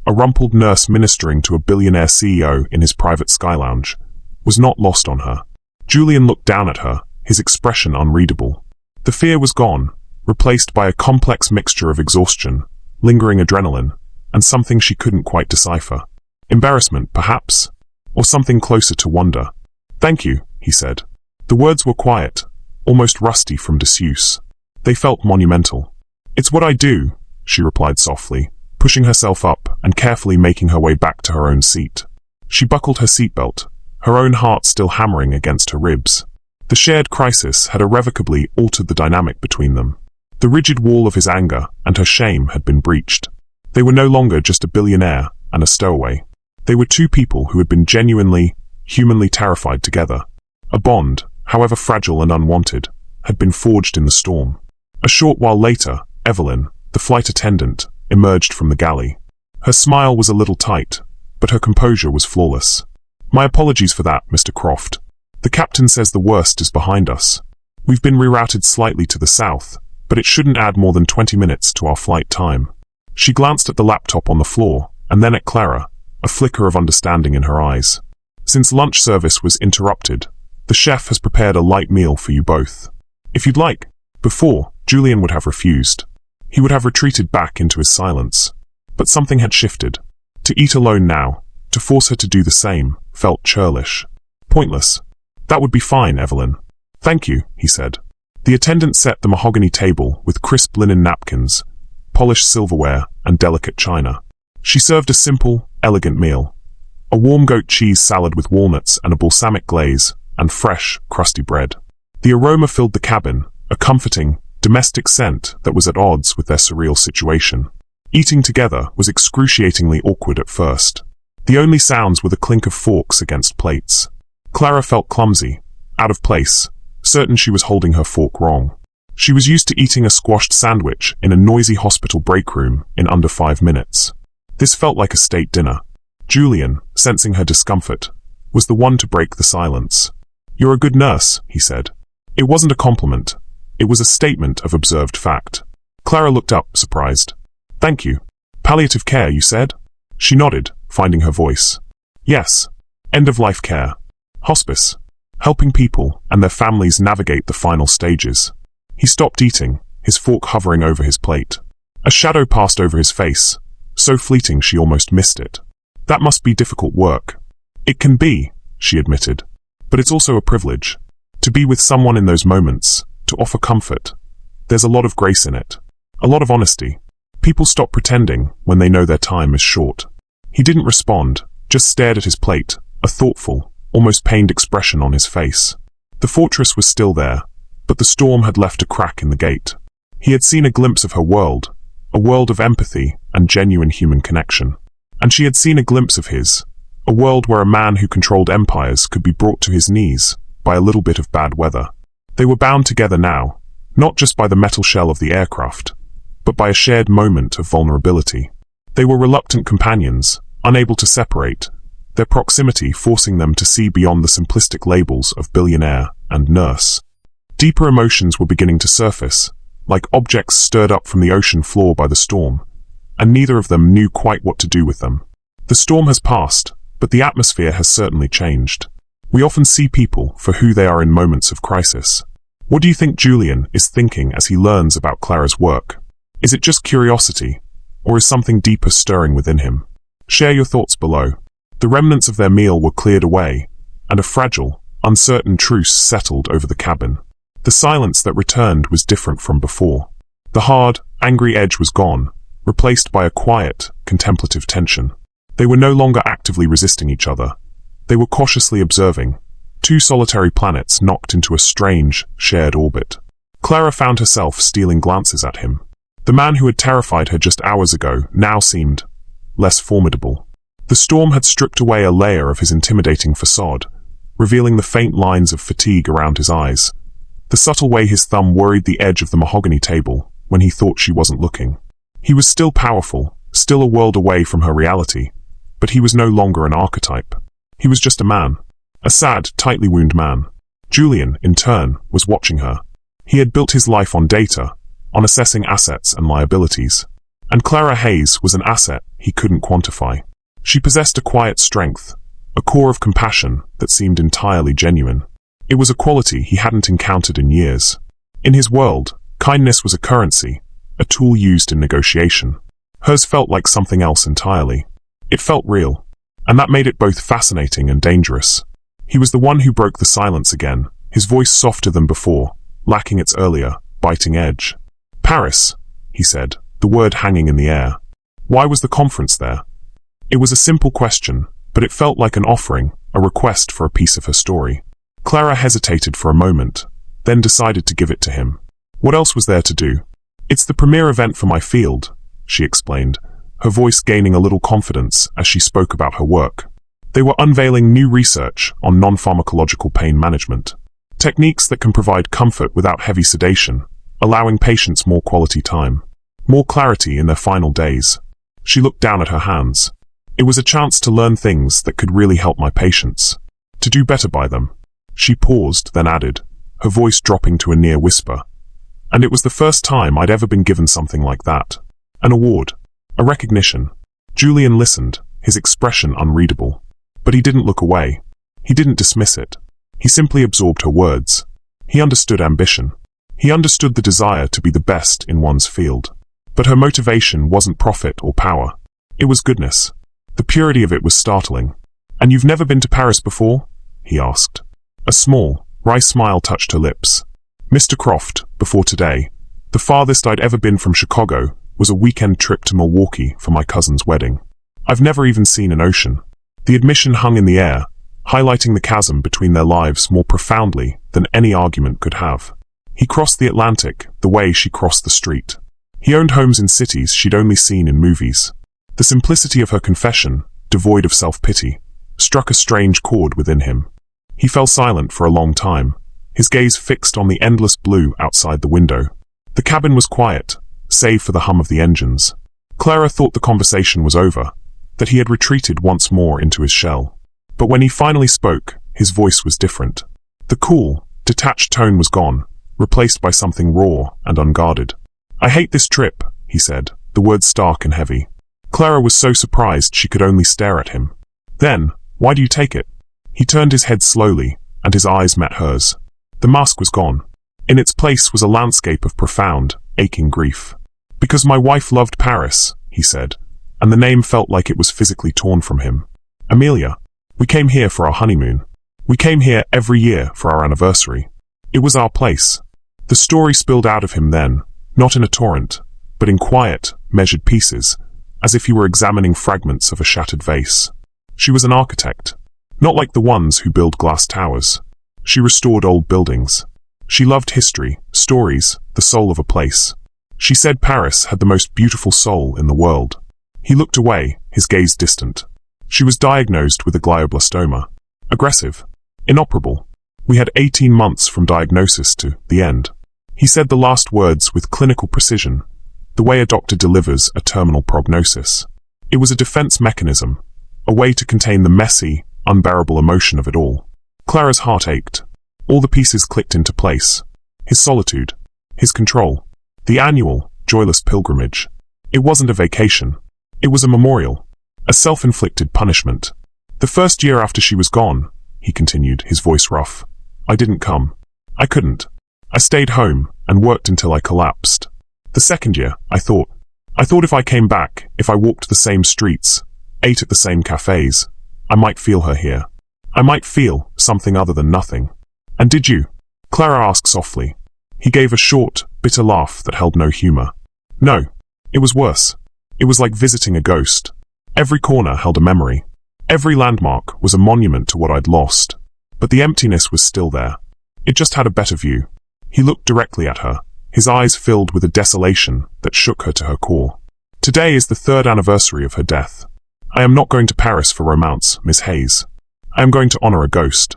a rumpled nurse ministering to a billionaire CEO in his private sky lounge, was not lost on her. Julian looked down at her, his expression unreadable. The fear was gone, replaced by a complex mixture of exhaustion, lingering adrenaline, and something she couldn't quite decipher. Embarrassment, perhaps? Or something closer to wonder. "Thank you," he said. The words were quiet, almost rusty from disuse. They felt monumental. "It's what I do," she replied softly, pushing herself up and carefully making her way back to her own seat. She buckled her seatbelt, her own heart still hammering against her ribs. The shared crisis had irrevocably altered the dynamic between them. The rigid wall of his anger and her shame had been breached. They were no longer just a billionaire and a stowaway. They were two people who had been genuinely, humanly terrified together. A bond, however fragile and unwanted, had been forged in the storm. A short while later, Evelyn, the flight attendant, emerged from the galley. Her smile was a little tight, but her composure was flawless. "My apologies for that, Mr. Croft. The captain says the worst is behind us. We've been rerouted slightly to the south, but it shouldn't add more than 20 minutes to our flight time." She glanced at the laptop on the floor, and then at Clara, a flicker of understanding in her eyes. "Since lunch service was interrupted, the chef has prepared a light meal for you both. If you'd like." Before, Julian would have refused. He would have retreated back into his silence. But something had shifted. To eat alone now, to force her to do the same, felt churlish. Pointless. "That would be fine, Evelyn." "Thank you," he said. The attendant set the mahogany table with crisp linen napkins, polished silverware, and delicate china. She served a simple, elegant meal. A warm goat cheese salad with walnuts and a balsamic glaze, and fresh, crusty bread. The aroma filled the cabin, a comforting, domestic scent that was at odds with their surreal situation. Eating together was excruciatingly awkward at first. The only sounds were the clink of forks against plates. Clara felt clumsy, out of place, certain she was holding her fork wrong. She was used to eating a squashed sandwich in a noisy hospital break room in under 5 minutes. This felt like a state dinner. Julian, sensing her discomfort, was the one to break the silence. "You're a good nurse," he said. It wasn't a compliment. It was a statement of observed fact. Clara looked up, surprised. Thank you. Palliative care, you said? She nodded, finding her voice. Yes. End-of-life care. Hospice. Helping people and their families navigate the final stages. He stopped eating, his fork hovering over his plate. A shadow passed over his face, so fleeting she almost missed it. That must be difficult work. It can be, she admitted. But it's also a privilege. To be with someone in those moments, to offer comfort. There's a lot of grace in it. A lot of honesty. People stop pretending when they know their time is short. He didn't respond, just stared at his plate, a thoughtful, almost pained expression on his face. The fortress was still there, but the storm had left a crack in the gate. He had seen a glimpse of her world, a world of empathy and genuine human connection. And she had seen a glimpse of his, a world where a man who controlled empires could be brought to his knees by a little bit of bad weather. They were bound together now, not just by the metal shell of the aircraft, but by a shared moment of vulnerability. They were reluctant companions, unable to separate, their proximity forcing them to see beyond the simplistic labels of billionaire and nurse. Deeper emotions were beginning to surface, like objects stirred up from the ocean floor by the storm, and neither of them knew quite what to do with them. The storm has passed, but the atmosphere has certainly changed. We often see people for who they are in moments of crisis. What do you think Julian is thinking as he learns about Clara's work? Is it just curiosity, or is something deeper stirring within him? Share your thoughts below. The remnants of their meal were cleared away, and a fragile, uncertain truce settled over the cabin. The silence that returned was different from before. The hard, angry edge was gone, replaced by a quiet, contemplative tension. They were no longer actively resisting each other. They were cautiously observing, two solitary planets knocked into a strange, shared orbit. Clara found herself stealing glances at him. The man who had terrified her just hours ago now seemed less formidable. The storm had stripped away a layer of his intimidating facade, revealing the faint lines of fatigue around his eyes, the subtle way his thumb worried the edge of the mahogany table when he thought she wasn't looking. He was still powerful, still a world away from her reality, but he was no longer an archetype. He was just a man. A sad, tightly wounded man. Julian, in turn, was watching her. He had built his life on data, on assessing assets and liabilities. And Clara Hayes was an asset he couldn't quantify. She possessed a quiet strength, a core of compassion that seemed entirely genuine. It was a quality he hadn't encountered in years. In his world, kindness was a currency, a tool used in negotiation. Hers felt like something else entirely. It felt real, and that made it both fascinating and dangerous. He was the one who broke the silence again, his voice softer than before, lacking its earlier, biting edge. Paris, he said, the word hanging in the air. Why was the conference there? It was a simple question, but it felt like an offering, a request for a piece of her story. Clara hesitated for a moment, then decided to give it to him. What else was there to do? It's the premier event for my field, she explained, her voice gaining a little confidence as she spoke about her work. They were unveiling new research on non-pharmacological pain management, techniques that can provide comfort without heavy sedation, allowing patients more quality time, more clarity in their final days. She looked down at her hands. It was a chance to learn things that could really help my patients, to do better by them. She paused, then added, her voice dropping to a near whisper. And it was the first time I'd ever been given something like that. An award. A recognition. Julian listened, his expression unreadable. But he didn't look away. He didn't dismiss it. He simply absorbed her words. He understood ambition. He understood the desire to be the best in one's field. But her motivation wasn't profit or power. It was goodness. The purity of it was startling. And you've never been to Paris before? He asked. A small, wry smile touched her lips. Mr. Croft, before today, the farthest I'd ever been from Chicago was a weekend trip to Milwaukee for my cousin's wedding. I've never even seen an ocean. The admission hung in the air, highlighting the chasm between their lives more profoundly than any argument could have. He crossed the Atlantic the way she crossed the street. He owned homes in cities she'd only seen in movies. The simplicity of her confession, devoid of self-pity, struck a strange chord within him. He fell silent for a long time, his gaze fixed on the endless blue outside the window. The cabin was quiet, save for the hum of the engines. Clara thought the conversation was over, that he had retreated once more into his shell. But when he finally spoke, his voice was different. The cool, detached tone was gone, replaced by something raw and unguarded. I hate this trip, he said, the words stark and heavy. Clara was so surprised she could only stare at him. Then, why do you take it? He turned his head slowly, and his eyes met hers. The mask was gone. In its place was a landscape of profound, aching grief. Because my wife loved Paris, he said, and the name felt like it was physically torn from him. Amelia. We came here for our honeymoon. We came here every year for our anniversary. It was our place. The story spilled out of him then, not in a torrent, but in quiet, measured pieces, as if he were examining fragments of a shattered vase. She was an architect, not like the ones who build glass towers. She restored old buildings. She loved history, stories, the soul of a place. She said Paris had the most beautiful soul in the world. He looked away, his gaze distant. She was diagnosed with a glioblastoma. Aggressive. Inoperable. We had 18 months from diagnosis to the end. He said the last words with clinical precision, the way a doctor delivers a terminal prognosis. It was a defense mechanism, a way to contain the messy, unbearable emotion of it all. Clara's heart ached. All the pieces clicked into place. His solitude. His control. The annual, joyless pilgrimage. It wasn't a vacation. It was a memorial. A self-inflicted punishment. The first year after she was gone, he continued, his voice rough, I didn't come. I couldn't. I stayed home and worked until I collapsed. The second year, I thought if I came back, if I walked the same streets, ate at the same cafes, I might feel her here. I might feel something other than nothing. And did you? Clara asked softly. He gave a short, bitter laugh that held no humor. No. It was worse. It was like visiting a ghost. Every corner held a memory. Every landmark was a monument to what I'd lost. But the emptiness was still there. It just had a better view. He looked directly at her, his eyes filled with a desolation that shook her to her core. Today is the 3rd anniversary of her death. I am not going to Paris for romance, Miss Hayes. I am going to honor a ghost.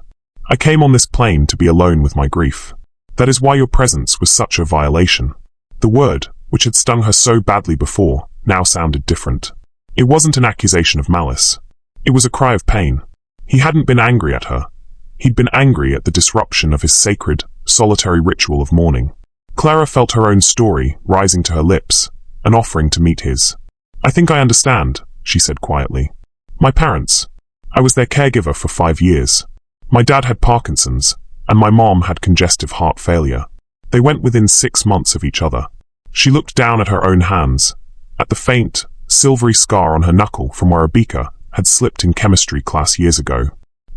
I came on this plane to be alone with my grief. That is why your presence was such a violation. The word, which had stung her so badly before, now sounded different. It wasn't an accusation of malice. It was a cry of pain. He hadn't been angry at her. He'd been angry at the disruption of his sacred, solitary ritual of mourning. Clara felt her own story rising to her lips, an offering to meet his. I think I understand, she said quietly. My parents. I was their caregiver for 5 years. My dad had Parkinson's, and my mom had congestive heart failure. They went within 6 months of each other. She looked down at her own hands, at the faint, silvery scar on her knuckle from where a beaker had slipped in chemistry class years ago.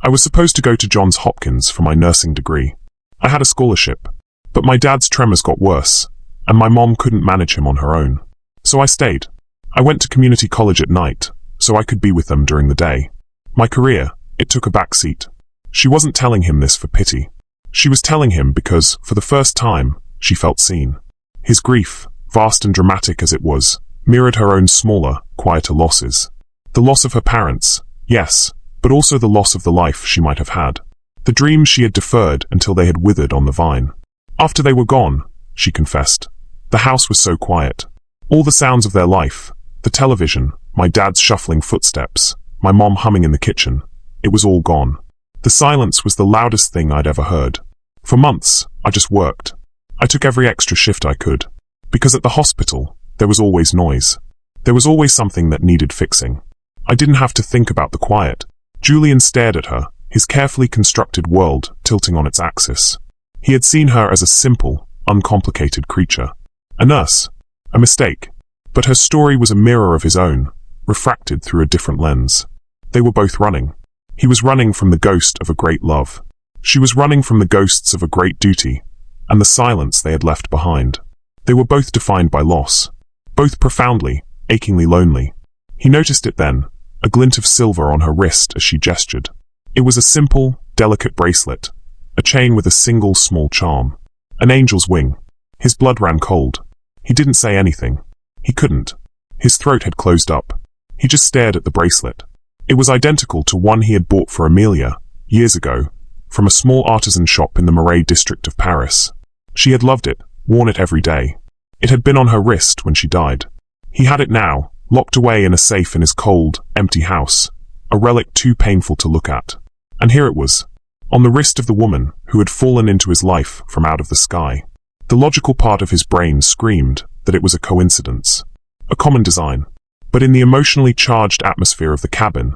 I was supposed to go to Johns Hopkins for my nursing degree. I had a scholarship, but my dad's tremors got worse, and my mom couldn't manage him on her own. So I stayed. I went to community college at night, so I could be with them during the day. My career, it took a back seat. She wasn't telling him this for pity. She was telling him because, for the first time, she felt seen. His grief, vast and dramatic as it was, mirrored her own smaller, quieter losses. The loss of her parents, yes, but also the loss of the life she might have had. The dreams she had deferred until they had withered on the vine. After they were gone, she confessed, the house was so quiet. All the sounds of their life, the television, my dad's shuffling footsteps, my mom humming in the kitchen, it was all gone. The silence was the loudest thing I'd ever heard. For months, I just worked. I took every extra shift I could. Because at the hospital, there was always noise. There was always something that needed fixing. I didn't have to think about the quiet. Julian stared at her, his carefully constructed world tilting on its axis. He had seen her as a simple, uncomplicated creature. A nurse. A mistake. But her story was a mirror of his own, refracted through a different lens. They were both running. He was running from the ghost of a great love. She was running from the ghosts of a great duty, and the silence they had left behind. They were both defined by loss. Both profoundly, achingly lonely. He noticed it then, a glint of silver on her wrist as she gestured. It was a simple, delicate bracelet, a chain with a single small charm. An angel's wing. His blood ran cold. He didn't say anything. He couldn't. His throat had closed up. He just stared at the bracelet. It was identical to one he had bought for Amelia, years ago, from a small artisan shop in the Marais district of Paris. She had loved it, worn it every day. It had been on her wrist when she died. He had it now, locked away in a safe in his cold, empty house, a relic too painful to look at. And here it was, on the wrist of the woman who had fallen into his life from out of the sky. The logical part of his brain screamed that it was a coincidence. a common design. But in the emotionally charged atmosphere of the cabin,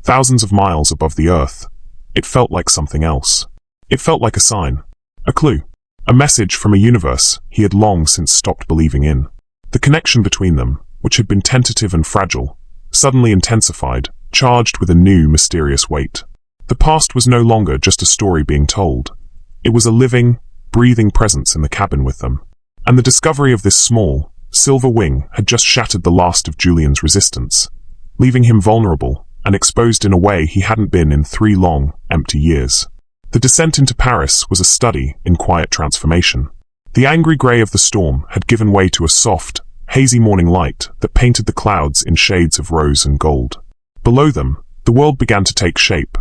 thousands of miles above the Earth, it felt like something else. It felt like a sign, a clue, a message from a universe he had long since stopped believing in. The connection between them, which had been tentative and fragile, suddenly intensified, charged with a new, mysterious weight. The past was no longer just a story being told. It was a living, breathing presence in the cabin with them. And the discovery of this small, silver wing had just shattered the last of Julian's resistance, leaving him vulnerable and exposed in a way he hadn't been in 3 long, empty years. The descent into Paris was a study in quiet transformation. The angry grey of the storm had given way to a soft, hazy morning light that painted the clouds in shades of rose and gold. Below them, the world began to take shape.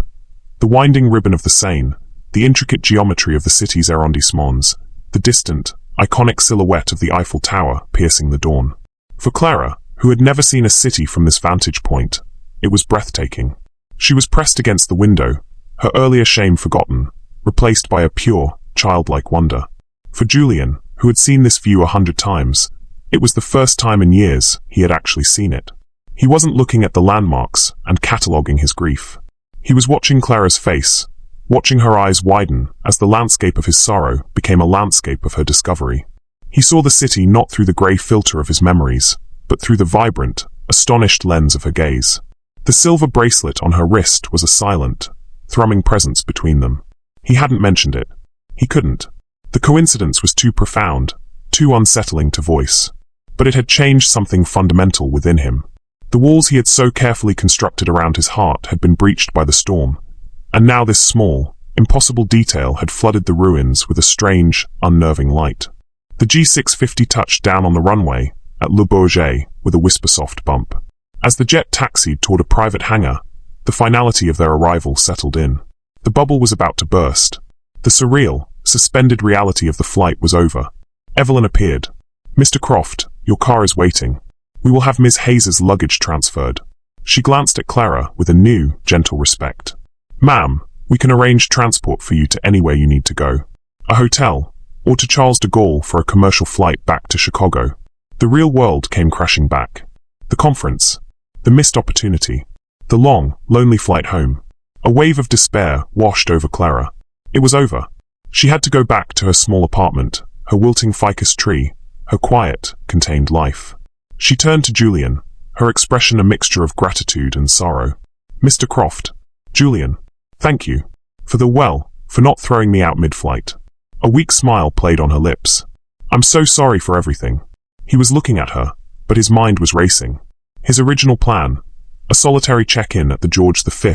The winding ribbon of the Seine, the intricate geometry of the city's arrondissements, the distant, iconic silhouette of the Eiffel Tower piercing the dawn. For Clara, who had never seen a city from this vantage point, it was breathtaking. She was pressed against the window, her earlier shame forgotten, replaced by a pure, childlike wonder. For Julian, who had seen this view 100 times, it was the first time in years he had actually seen it. He wasn't looking at the landmarks and cataloguing his grief. He was watching Clara's face, watching her eyes widen as the landscape of his sorrow became a landscape of her discovery. He saw the city not through the grey filter of his memories, but through the vibrant, astonished lens of her gaze. The silver bracelet on her wrist was a silent, thrumming presence between them. He hadn't mentioned it. He couldn't. The coincidence was too profound, too unsettling to voice. But it had changed something fundamental within him. The walls he had so carefully constructed around his heart had been breached by the storm, and now this small, impossible detail had flooded the ruins with a strange, unnerving light. The G650 touched down on the runway at Le Bourget with a whisper-soft bump. As the jet taxied toward a private hangar, the finality of their arrival settled in. The bubble was about to burst. The surreal, suspended reality of the flight was over. Evelyn appeared. "Mr. Croft, your car is waiting. We will have Ms. Hayes's luggage transferred." She glanced at Clara with a new, gentle respect. "Ma'am, we can arrange transport for you to anywhere you need to go. A hotel, or to Charles de Gaulle for a commercial flight back to Chicago." The real world came crashing back. The conference, the missed opportunity, the long, lonely flight home. A wave of despair washed over Clara. It was over. She had to go back to her small apartment, her wilting ficus tree, her quiet, contained life. She turned to Julian, her expression a mixture of gratitude and sorrow. "Mr. Croft, Julian, thank you. For not throwing me out mid-flight." A weak smile played on her lips. "I'm so sorry for everything." He was looking at her, but his mind was racing. His original plan, a solitary check-in at the George V,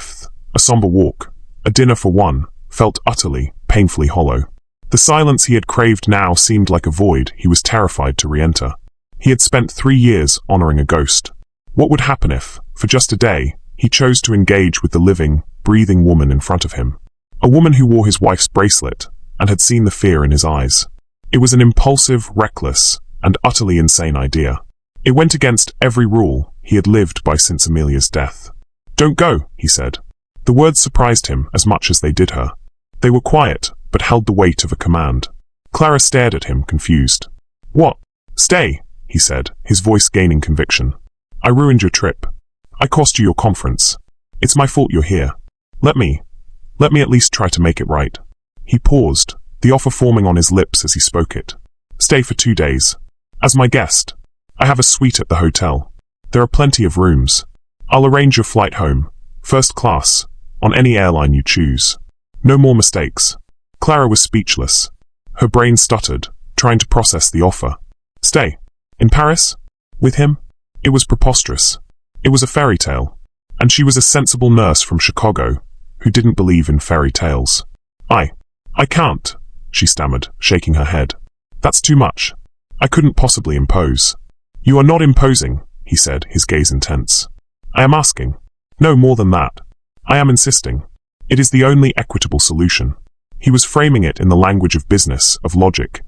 a somber walk, a dinner for one, felt utterly, painfully hollow. The silence he had craved now seemed like a void he was terrified to re-enter. He had spent 3 years honoring a ghost. What would happen if, for just a day, he chose to engage with the living, breathing woman in front of him? A woman who wore his wife's bracelet and had seen the fear in his eyes. It was an impulsive, reckless, and utterly insane idea. It went against every rule he had lived by since Amelia's death. "Don't go," he said. The words surprised him as much as they did her. They were quiet, but held the weight of a command. Clara stared at him, confused. "What?" "Stay," he said, his voice gaining conviction. "I ruined your trip. I cost you your conference. It's my fault you're here. Let me at least try to make it right." He paused, the offer forming on his lips as he spoke it. "Stay for 2 days. As my guest. I have a suite at the hotel. There are plenty of rooms. I'll arrange your flight home, first class, on any airline you choose. No more mistakes." Clara was speechless. Her brain stuttered, trying to process the offer. Stay? In Paris? With him? It was preposterous. It was a fairy tale. And she was a sensible nurse from Chicago, who didn't believe in fairy tales. I can't, she stammered, shaking her head. That's too much. I couldn't possibly impose. You are not imposing, he said, his gaze intense. I am asking. No more than that. I am insisting. It is the only equitable solution. He was framing it in the language of business, of logic,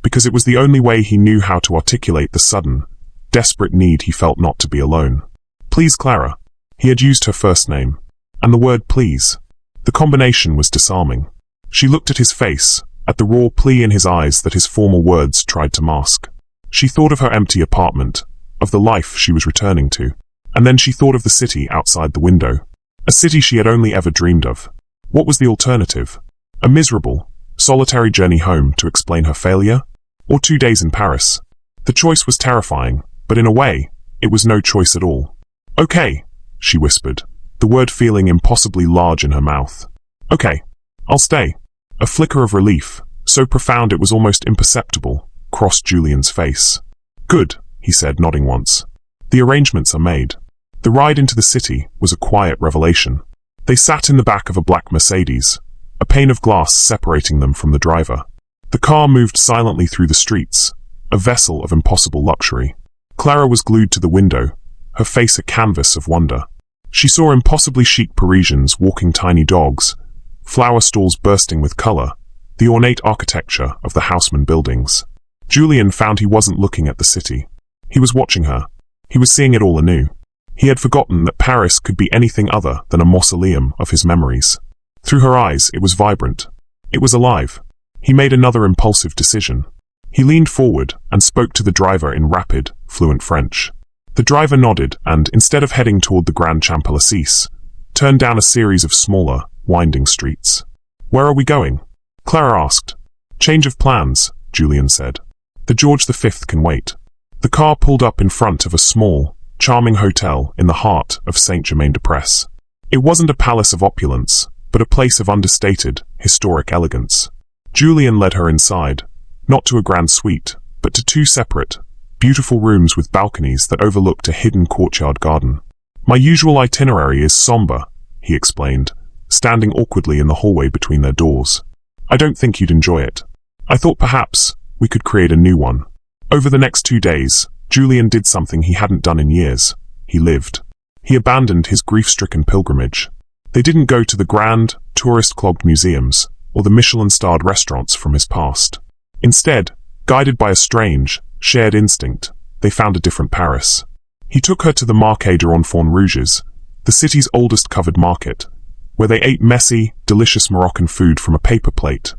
because it was the only way he knew how to articulate the sudden, desperate need he felt not to be alone. Please, Clara. He had used her first name. And the word please. The combination was disarming. She looked at his face, at the raw plea in his eyes that his formal words tried to mask. She thought of her empty apartment, of the life she was returning to. And then she thought of the city outside the window. A city she had only ever dreamed of. What was the alternative? A miserable, solitary journey home to explain her failure? Or 2 days in Paris? The choice was terrifying, but in a way, it was no choice at all. Okay, she whispered, the word feeling impossibly large in her mouth. Okay, I'll stay. A flicker of relief, so profound it was almost imperceptible, crossed Julian's face. Good, he said, nodding once. The arrangements are made. The ride into the city was a quiet revelation. They sat in the back of a black Mercedes, a pane of glass separating them from the driver. The car moved silently through the streets, a vessel of impossible luxury. Clara was glued to the window, her face a canvas of wonder. She saw impossibly chic Parisians walking tiny dogs, flower stalls bursting with color, the ornate architecture of the Haussmann buildings. Julian found he wasn't looking at the city. He was watching her. He was seeing it all anew. He had forgotten that Paris could be anything other than a mausoleum of his memories. Through her eyes, it was vibrant. It was alive. He made another impulsive decision. He leaned forward and spoke to the driver in rapid, fluent French. The driver nodded and, instead of heading toward the Grand Champs-Élysées, turned down a series of smaller, winding streets. Where are we going? Clara asked. Change of plans, Julian said. The George V can wait. The car pulled up in front of a small, charming hotel in the heart of Saint-Germain-des-Prés. It wasn't a palace of opulence, but a place of understated, historic elegance. Julian led her inside, not to a grand suite, but to 2 separate, beautiful rooms with balconies that overlooked a hidden courtyard garden. My usual itinerary is somber, he explained, standing awkwardly in the hallway between their doors. I don't think you'd enjoy it. I thought perhaps we could create a new one. Over the next 2 days, Julian did something he hadn't done in years. He lived. He abandoned his grief-stricken pilgrimage. They didn't go to the grand, tourist-clogged museums or the Michelin-starred restaurants from his past. Instead, guided by a strange, shared instinct, they found a different Paris. He took her to the Marché des Enfants Rouges, the city's oldest covered market, where they ate messy, delicious Moroccan food from a paper plate,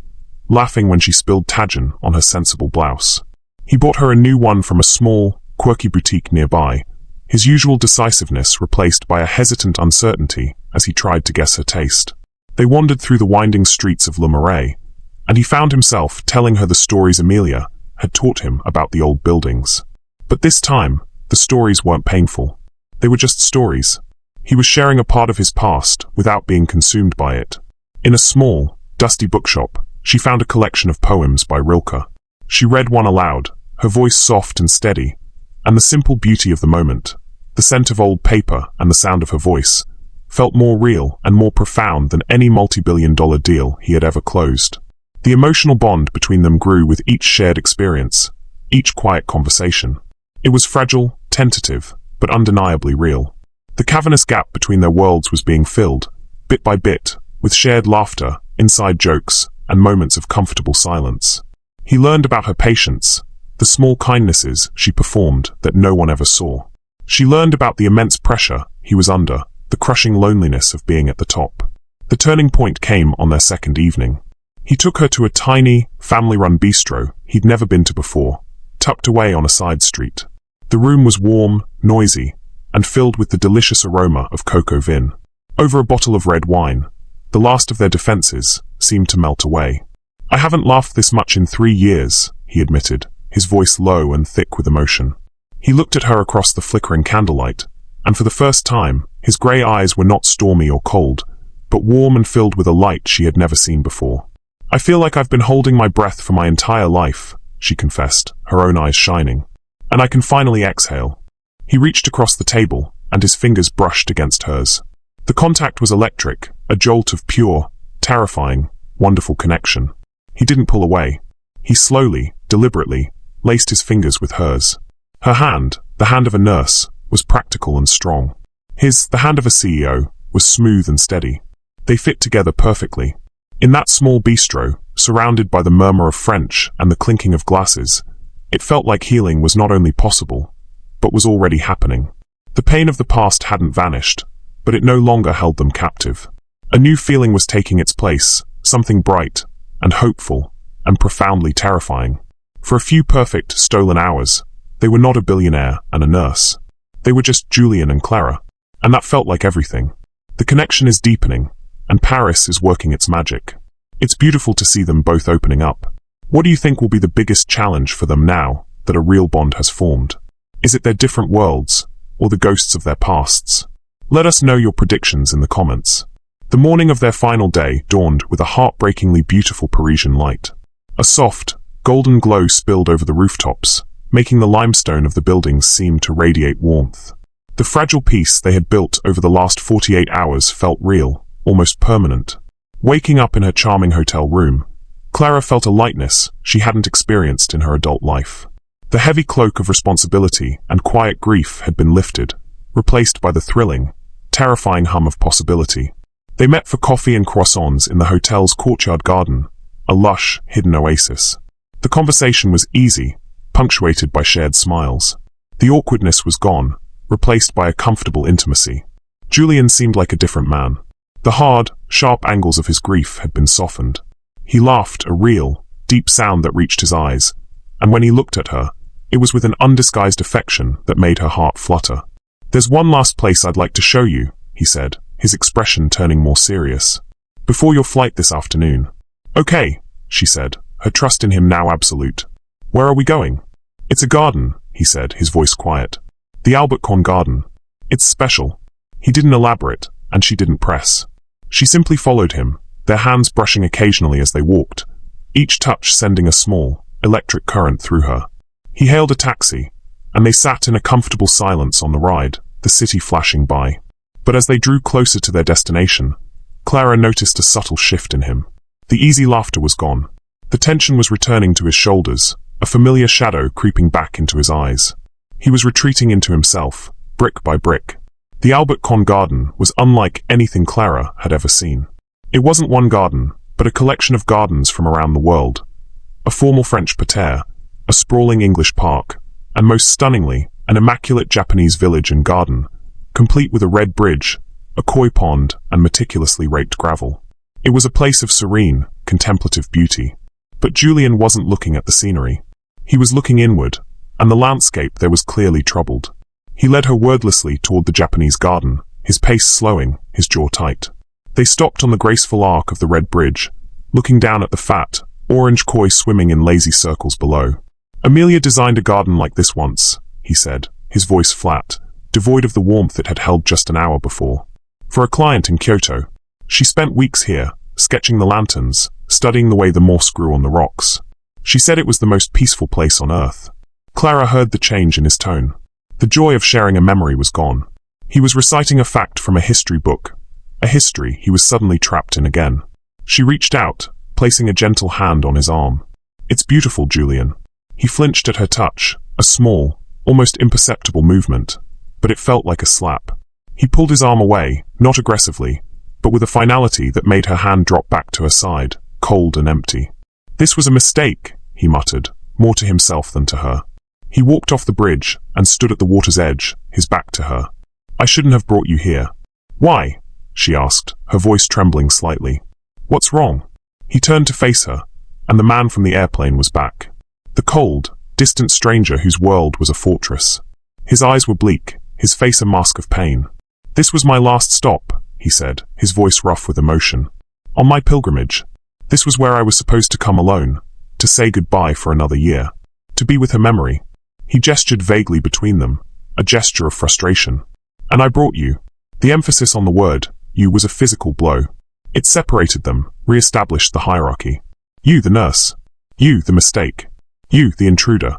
laughing when she spilled tagine on her sensible blouse. He bought her a new one from a small, quirky boutique nearby, his usual decisiveness replaced by a hesitant uncertainty as he tried to guess her taste. They wandered through the winding streets of Le Marais, and he found himself telling her the stories Amelia had taught him about the old buildings. But this time, the stories weren't painful. They were just stories. He was sharing a part of his past without being consumed by it. In a small, dusty bookshop, she found a collection of poems by Rilke. She read one aloud, her voice soft and steady, and the simple beauty of the moment, the scent of old paper and the sound of her voice, felt more real and more profound than any multi-billion-dollar deal he had ever closed. The emotional bond between them grew with each shared experience, each quiet conversation. It was fragile, tentative, but undeniably real. The cavernous gap between their worlds was being filled, bit by bit, with shared laughter, inside jokes, and moments of comfortable silence. He learned about her patience, the small kindnesses she performed that no one ever saw. She learned about the immense pressure he was under, the crushing loneliness of being at the top. The turning point came on their second evening. He took her to a tiny, family-run bistro he'd never been to before, tucked away on a side street. The room was warm, noisy, and filled with the delicious aroma of cocoa vin. Over a bottle of red wine, the last of their defenses seemed to melt away. I haven't laughed this much in 3 years, he admitted, his voice low and thick with emotion. He looked at her across the flickering candlelight, and for the first time, his grey eyes were not stormy or cold, but warm and filled with a light she had never seen before. I feel like I've been holding my breath for my entire life, she confessed, her own eyes shining. And I can finally exhale. He reached across the table, and his fingers brushed against hers. The contact was electric, a jolt of pure, terrifying, wonderful connection. He didn't pull away. He slowly, deliberately, laced his fingers with hers. Her hand, the hand of a nurse, was practical and strong. His, the hand of a CEO, was smooth and steady. They fit together perfectly. In that small bistro, surrounded by the murmur of French and the clinking of glasses, it felt like healing was not only possible, but was already happening. The pain of the past hadn't vanished, but it no longer held them captive. A new feeling was taking its place, something bright, and hopeful, and profoundly terrifying. For a few perfect, stolen hours, They were not a billionaire and a nurse. They were just Julian and Clara. And that felt like everything. The connection is deepening, and Paris is working its magic. It's beautiful to see them both opening up. What do you think will be the biggest challenge for them now that a real bond has formed? Is it their different worlds, or the ghosts of their pasts? Let us know your predictions in the comments. The morning of their final day dawned with a heartbreakingly beautiful Parisian light. A soft, golden glow spilled over the rooftops, making the limestone of the buildings seem to radiate warmth. The fragile peace they had built over the last 48 hours felt real, almost permanent. Waking up in her charming hotel room, Clara felt a lightness she hadn't experienced in her adult life. The heavy cloak of responsibility and quiet grief had been lifted, replaced by the thrilling, terrifying hum of possibility. They met for coffee and croissants in the hotel's courtyard garden, a lush, hidden oasis. The conversation was easy, punctuated by shared smiles. The awkwardness was gone, replaced by a comfortable intimacy. Julian seemed like a different man. The hard, sharp angles of his grief had been softened. He laughed, a real, deep sound that reached his eyes, and when he looked at her, it was with an undisguised affection that made her heart flutter. "There's one last place I'd like to show you," he said, his expression turning more serious. "Before your flight this afternoon." "Okay," she said, her trust in him now absolute. "Where are we going?" "It's a garden," he said, his voice quiet. "The Albert Korn garden. It's special." He didn't elaborate, and she didn't press. She simply followed him, their hands brushing occasionally as they walked, each touch sending a small, electric current through her. He hailed a taxi, and they sat in a comfortable silence on the ride, the city flashing by. But as they drew closer to their destination, Clara noticed a subtle shift in him. The easy laughter was gone. The tension was returning to his shoulders, a familiar shadow creeping back into his eyes. He was retreating into himself, brick by brick. The Albert Korn garden was unlike anything Clara had ever seen. It wasn't one garden, but a collection of gardens from around the world. A formal French parterre, a sprawling English park, and most stunningly, an immaculate Japanese village and garden, complete with a red bridge, a koi pond, and meticulously raked gravel. It was a place of serene, contemplative beauty. But Julian wasn't looking at the scenery. He was looking inward, and the landscape there was clearly troubled. He led her wordlessly toward the Japanese garden, his pace slowing, his jaw tight. They stopped on the graceful arc of the red bridge, looking down at the fat, orange koi swimming in lazy circles below. "Amelia designed a garden like this once," he said, his voice flat, devoid of the warmth it had held just an hour before. "For a client in Kyoto. She spent weeks here, sketching the lanterns, studying the way the moss grew on the rocks. She said it was the most peaceful place on earth." Clara heard the change in his tone. The joy of sharing a memory was gone. He was reciting a fact from a history book, a history he was suddenly trapped in again. She reached out, placing a gentle hand on his arm. "It's beautiful, Julian." He flinched at her touch, a small, almost imperceptible movement, but it felt like a slap. He pulled his arm away, not aggressively, but with a finality that made her hand drop back to her side, cold and empty. "This was a mistake," he muttered, more to himself than to her. He walked off the bridge and stood at the water's edge, his back to her. "I shouldn't have brought you here." "Why?" she asked, her voice trembling slightly. "What's wrong?" He turned to face her, and the man from the airplane was back. The cold, distant stranger whose world was a fortress. His eyes were bleak, his face a mask of pain. "This was my last stop," he said, his voice rough with emotion. "On my pilgrimage. This was where I was supposed to come alone, to say goodbye for another year, to be with her memory." He gestured vaguely between them, a gesture of frustration. "And I brought you." The emphasis on the word, "you," was a physical blow. It separated them, re-established the hierarchy. "You, the nurse. You, the mistake. You, the intruder."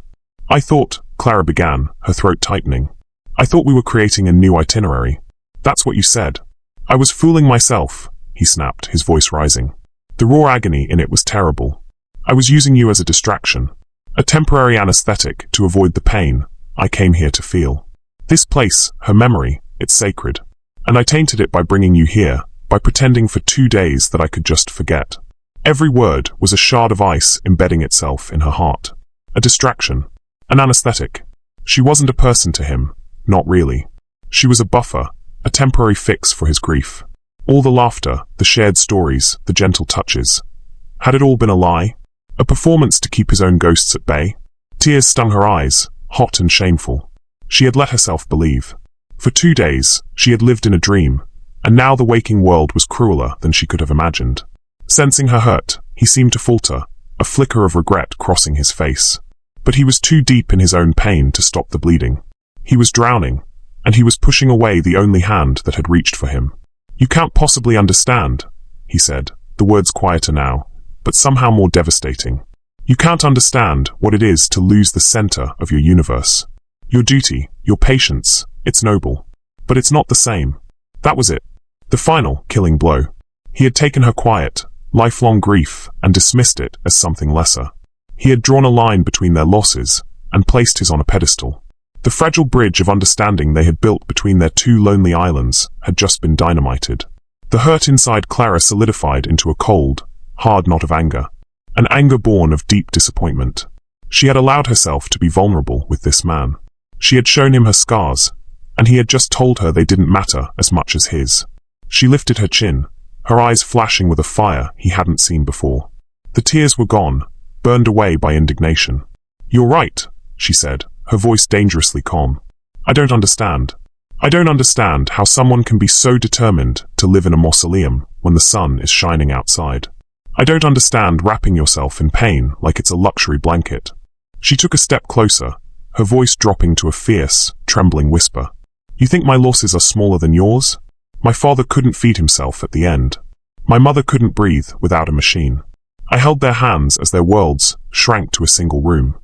"I thought," Clara began, her throat tightening. "I thought we were creating a new itinerary." "That's what you said." "I was fooling myself," he snapped, his voice rising. The raw agony in it was terrible. "I was using you as a distraction. A temporary anesthetic to avoid the pain I came here to feel. This place, her memory, it's sacred. And I tainted it by bringing you here, by pretending for 2 days that I could just forget." Every word was a shard of ice embedding itself in her heart. A distraction. An anesthetic. She wasn't a person to him, not really. She was a buffer, a temporary fix for his grief. All the laughter, the shared stories, the gentle touches. Had it all been a lie? A performance to keep his own ghosts at bay? Tears stung her eyes, hot and shameful. She had let herself believe. For 2 days, she had lived in a dream, and now the waking world was crueler than she could have imagined. Sensing her hurt, he seemed to falter, a flicker of regret crossing his face. But he was too deep in his own pain to stop the bleeding. He was drowning, and he was pushing away the only hand that had reached for him. "You can't possibly understand," he said, the words quieter now, but somehow more devastating. "You can't understand what it is to lose the center of your universe. Your duty, your patience, it's noble. But it's not the same." That was it. The final, killing blow. He had taken her quiet, lifelong grief and dismissed it as something lesser. He had drawn a line between their losses and placed his on a pedestal. The fragile bridge of understanding they had built between their two lonely islands had just been dynamited. The hurt inside Clara solidified into a cold, hard knot of anger. An anger born of deep disappointment. She had allowed herself to be vulnerable with this man. She had shown him her scars, and he had just told her they didn't matter as much as his. She lifted her chin, her eyes flashing with a fire he hadn't seen before. The tears were gone, burned away by indignation. "You're right," she said, her voice dangerously calm. "I don't understand. I don't understand how someone can be so determined to live in a mausoleum when the sun is shining outside. I don't understand wrapping yourself in pain like it's a luxury blanket." She took a step closer, her voice dropping to a fierce, trembling whisper. "You think my losses are smaller than yours? My father couldn't feed himself at the end. My mother couldn't breathe without a machine. I held their hands as their worlds shrank to a single room.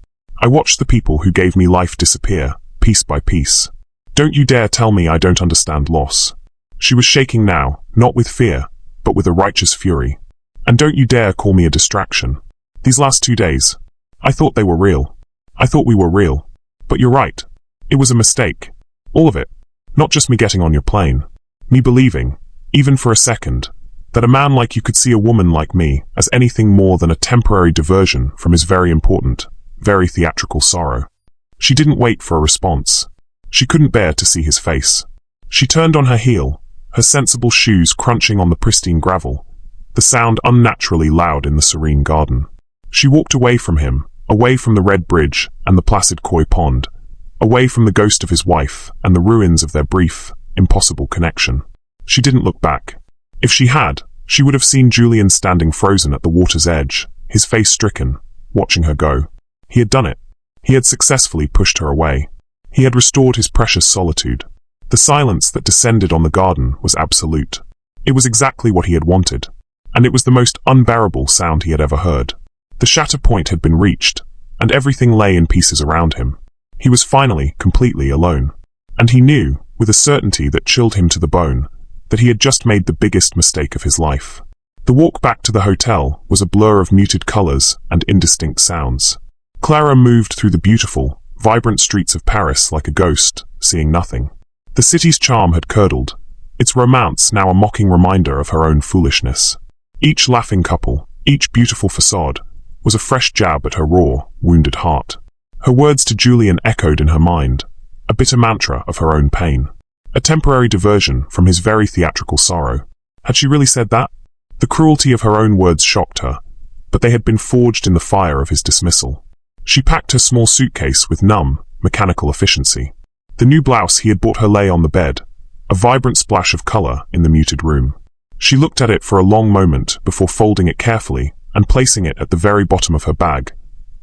I watched the people who gave me life disappear, piece by piece. Don't you dare tell me I don't understand loss." She was shaking now, not with fear, but with a righteous fury. "And don't you dare call me a distraction. These last 2 days, I thought they were real. I thought we were real. But you're right. It was a mistake. All of it. Not just me getting on your plane. Me believing, even for a second, that a man like you could see a woman like me as anything more than a temporary diversion from his very important, very theatrical sorrow." She didn't wait for a response. She couldn't bear to see his face. She turned on her heel, her sensible shoes crunching on the pristine gravel, the sound unnaturally loud in the serene garden. She walked away from him, away from the red bridge and the placid koi pond, away from the ghost of his wife and the ruins of their brief, impossible connection. She didn't look back. If she had, she would have seen Julian standing frozen at the water's edge, his face stricken, watching her go. He had done it. He had successfully pushed her away. He had restored his precious solitude. The silence that descended on the garden was absolute. It was exactly what he had wanted, and it was the most unbearable sound he had ever heard. The shatter point had been reached, and everything lay in pieces around him. He was finally completely alone. And he knew, with a certainty that chilled him to the bone, that he had just made the biggest mistake of his life. The walk back to the hotel was a blur of muted colors and indistinct sounds. Clara moved through the beautiful, vibrant streets of Paris like a ghost, seeing nothing. The city's charm had curdled, its romance now a mocking reminder of her own foolishness. Each laughing couple, each beautiful facade, was a fresh jab at her raw, wounded heart. Her words to Julian echoed in her mind, a bitter mantra of her own pain. A temporary diversion from his very theatrical sorrow. Had she really said that? The cruelty of her own words shocked her, but they had been forged in the fire of his dismissal. She packed her small suitcase with numb, mechanical efficiency. The new blouse he had bought her lay on the bed, a vibrant splash of color in the muted room. She looked at it for a long moment before folding it carefully and placing it at the very bottom of her bag,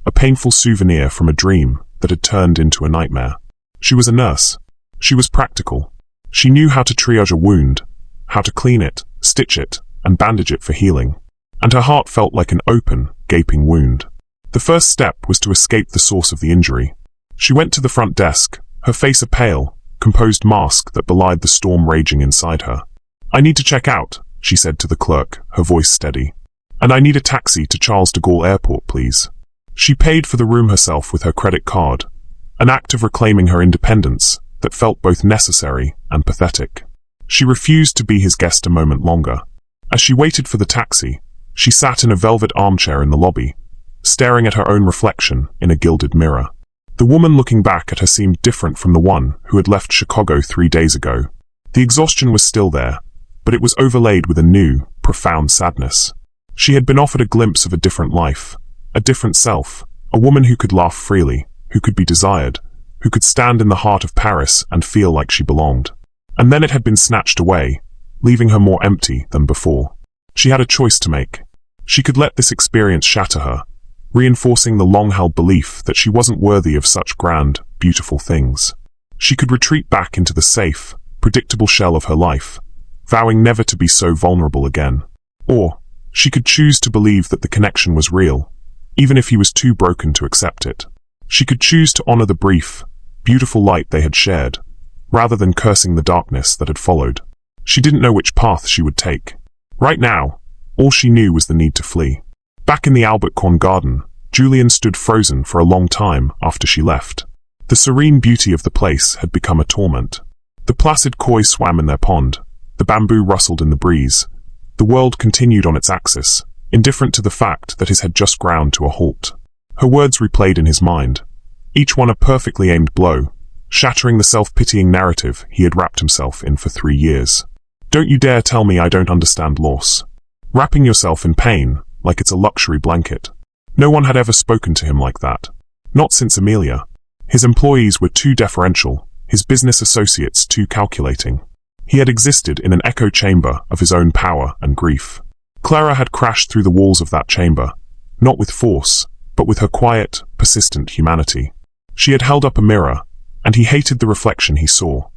a painful souvenir from a dream that had turned into a nightmare. She was a nurse. She was practical. She knew how to triage a wound, how to clean it, stitch it, and bandage it for healing. And her heart felt like an open, gaping wound. The first step was to escape the source of the injury. She went to the front desk, her face a pale, composed mask that belied the storm raging inside her. "I need to check out," she said to the clerk, her voice steady. "And I need a taxi to Charles de Gaulle Airport, please." She paid for the room herself with her credit card, an act of reclaiming her independence that felt both necessary and pathetic. She refused to be his guest a moment longer. As she waited for the taxi, she sat in a velvet armchair in the lobby, staring at her own reflection in a gilded mirror. The woman looking back at her seemed different from the one who had left Chicago 3 days ago. The exhaustion was still there, but it was overlaid with a new, profound sadness. She had been offered a glimpse of a different life, a different self, a woman who could laugh freely, who could be desired, who could stand in the heart of Paris and feel like she belonged. And then it had been snatched away, leaving her more empty than before. She had a choice to make. She could let this experience shatter her, reinforcing the long-held belief that she wasn't worthy of such grand, beautiful things. She could retreat back into the safe, predictable shell of her life, vowing never to be so vulnerable again. Or, she could choose to believe that the connection was real, even if he was too broken to accept it. She could choose to honor the brief, beautiful light they had shared, rather than cursing the darkness that had followed. She didn't know which path she would take. Right now, all she knew was the need to flee. Back in the Albert-Korn garden, Julian stood frozen for a long time after she left. The serene beauty of the place had become a torment. The placid koi swam in their pond, the bamboo rustled in the breeze. The world continued on its axis, indifferent to the fact that his had just ground to a halt. Her words replayed in his mind, each one a perfectly aimed blow, shattering the self-pitying narrative he had wrapped himself in for 3 years. Don't you dare tell me I don't understand loss. Wrapping yourself in pain, like it's a luxury blanket. No one had ever spoken to him like that. Not since Amelia. His employees were too deferential, his business associates too calculating. He had existed in an echo chamber of his own power and grief. Clara had crashed through the walls of that chamber, not with force, but with her quiet, persistent humanity. She had held up a mirror, and he hated the reflection he saw.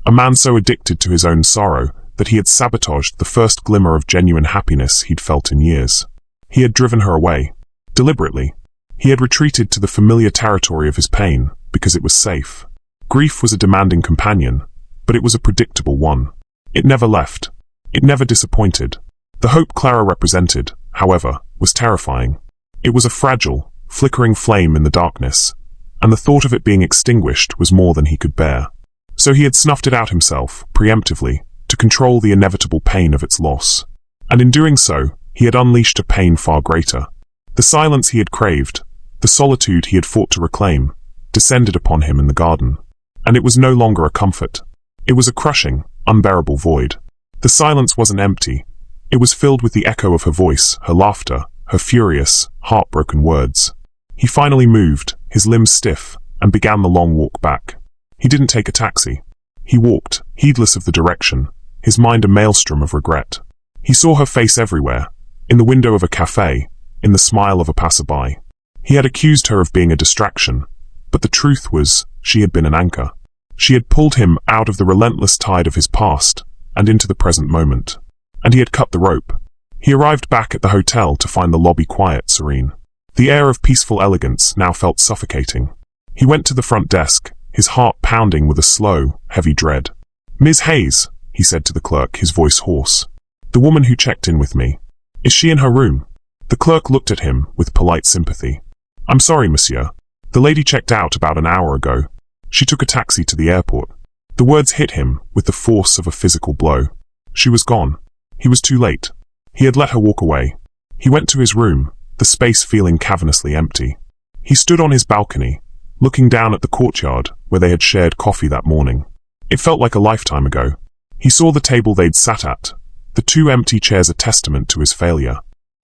A man so addicted to his own sorrow that he had sabotaged the first glimmer of genuine happiness he'd felt in years. He had driven her away. Deliberately. He had retreated to the familiar territory of his pain, because it was safe. Grief was a demanding companion, but it was a predictable one. It never left. It never disappointed. The hope Clara represented, however, was terrifying. It was a fragile, flickering flame in the darkness, and the thought of it being extinguished was more than he could bear. So he had snuffed it out himself, preemptively, to control the inevitable pain of its loss. And in doing so, he had unleashed a pain far greater. The silence he had craved, the solitude he had fought to reclaim, descended upon him in the garden. And it was no longer a comfort. It was a crushing, unbearable void. The silence wasn't empty. It was filled with the echo of her voice, her laughter, her furious, heartbroken words. He finally moved, his limbs stiff, and began the long walk back. He didn't take a taxi. He walked, heedless of the direction, his mind a maelstrom of regret. He saw her face everywhere, in the window of a cafe, in the smile of a passerby. He had accused her of being a distraction, but the truth was, she had been an anchor. She had pulled him out of the relentless tide of his past, and into the present moment. And he had cut the rope. He arrived back at the hotel to find the lobby quiet, serene. The air of peaceful elegance now felt suffocating. He went to the front desk, his heart pounding with a slow, heavy dread. "Ms. Hayes," he said to the clerk, his voice hoarse. "The woman who checked in with me. Is she in her room?" The clerk looked at him with polite sympathy. "I'm sorry, monsieur. The lady checked out about an hour ago. She took a taxi to the airport." The words hit him with the force of a physical blow. She was gone. He was too late. He had let her walk away. He went to his room, the space feeling cavernously empty. He stood on his balcony, looking down at the courtyard where they had shared coffee that morning. It felt like a lifetime ago. He saw the table they'd sat at, the 2 empty chairs a testament to his failure.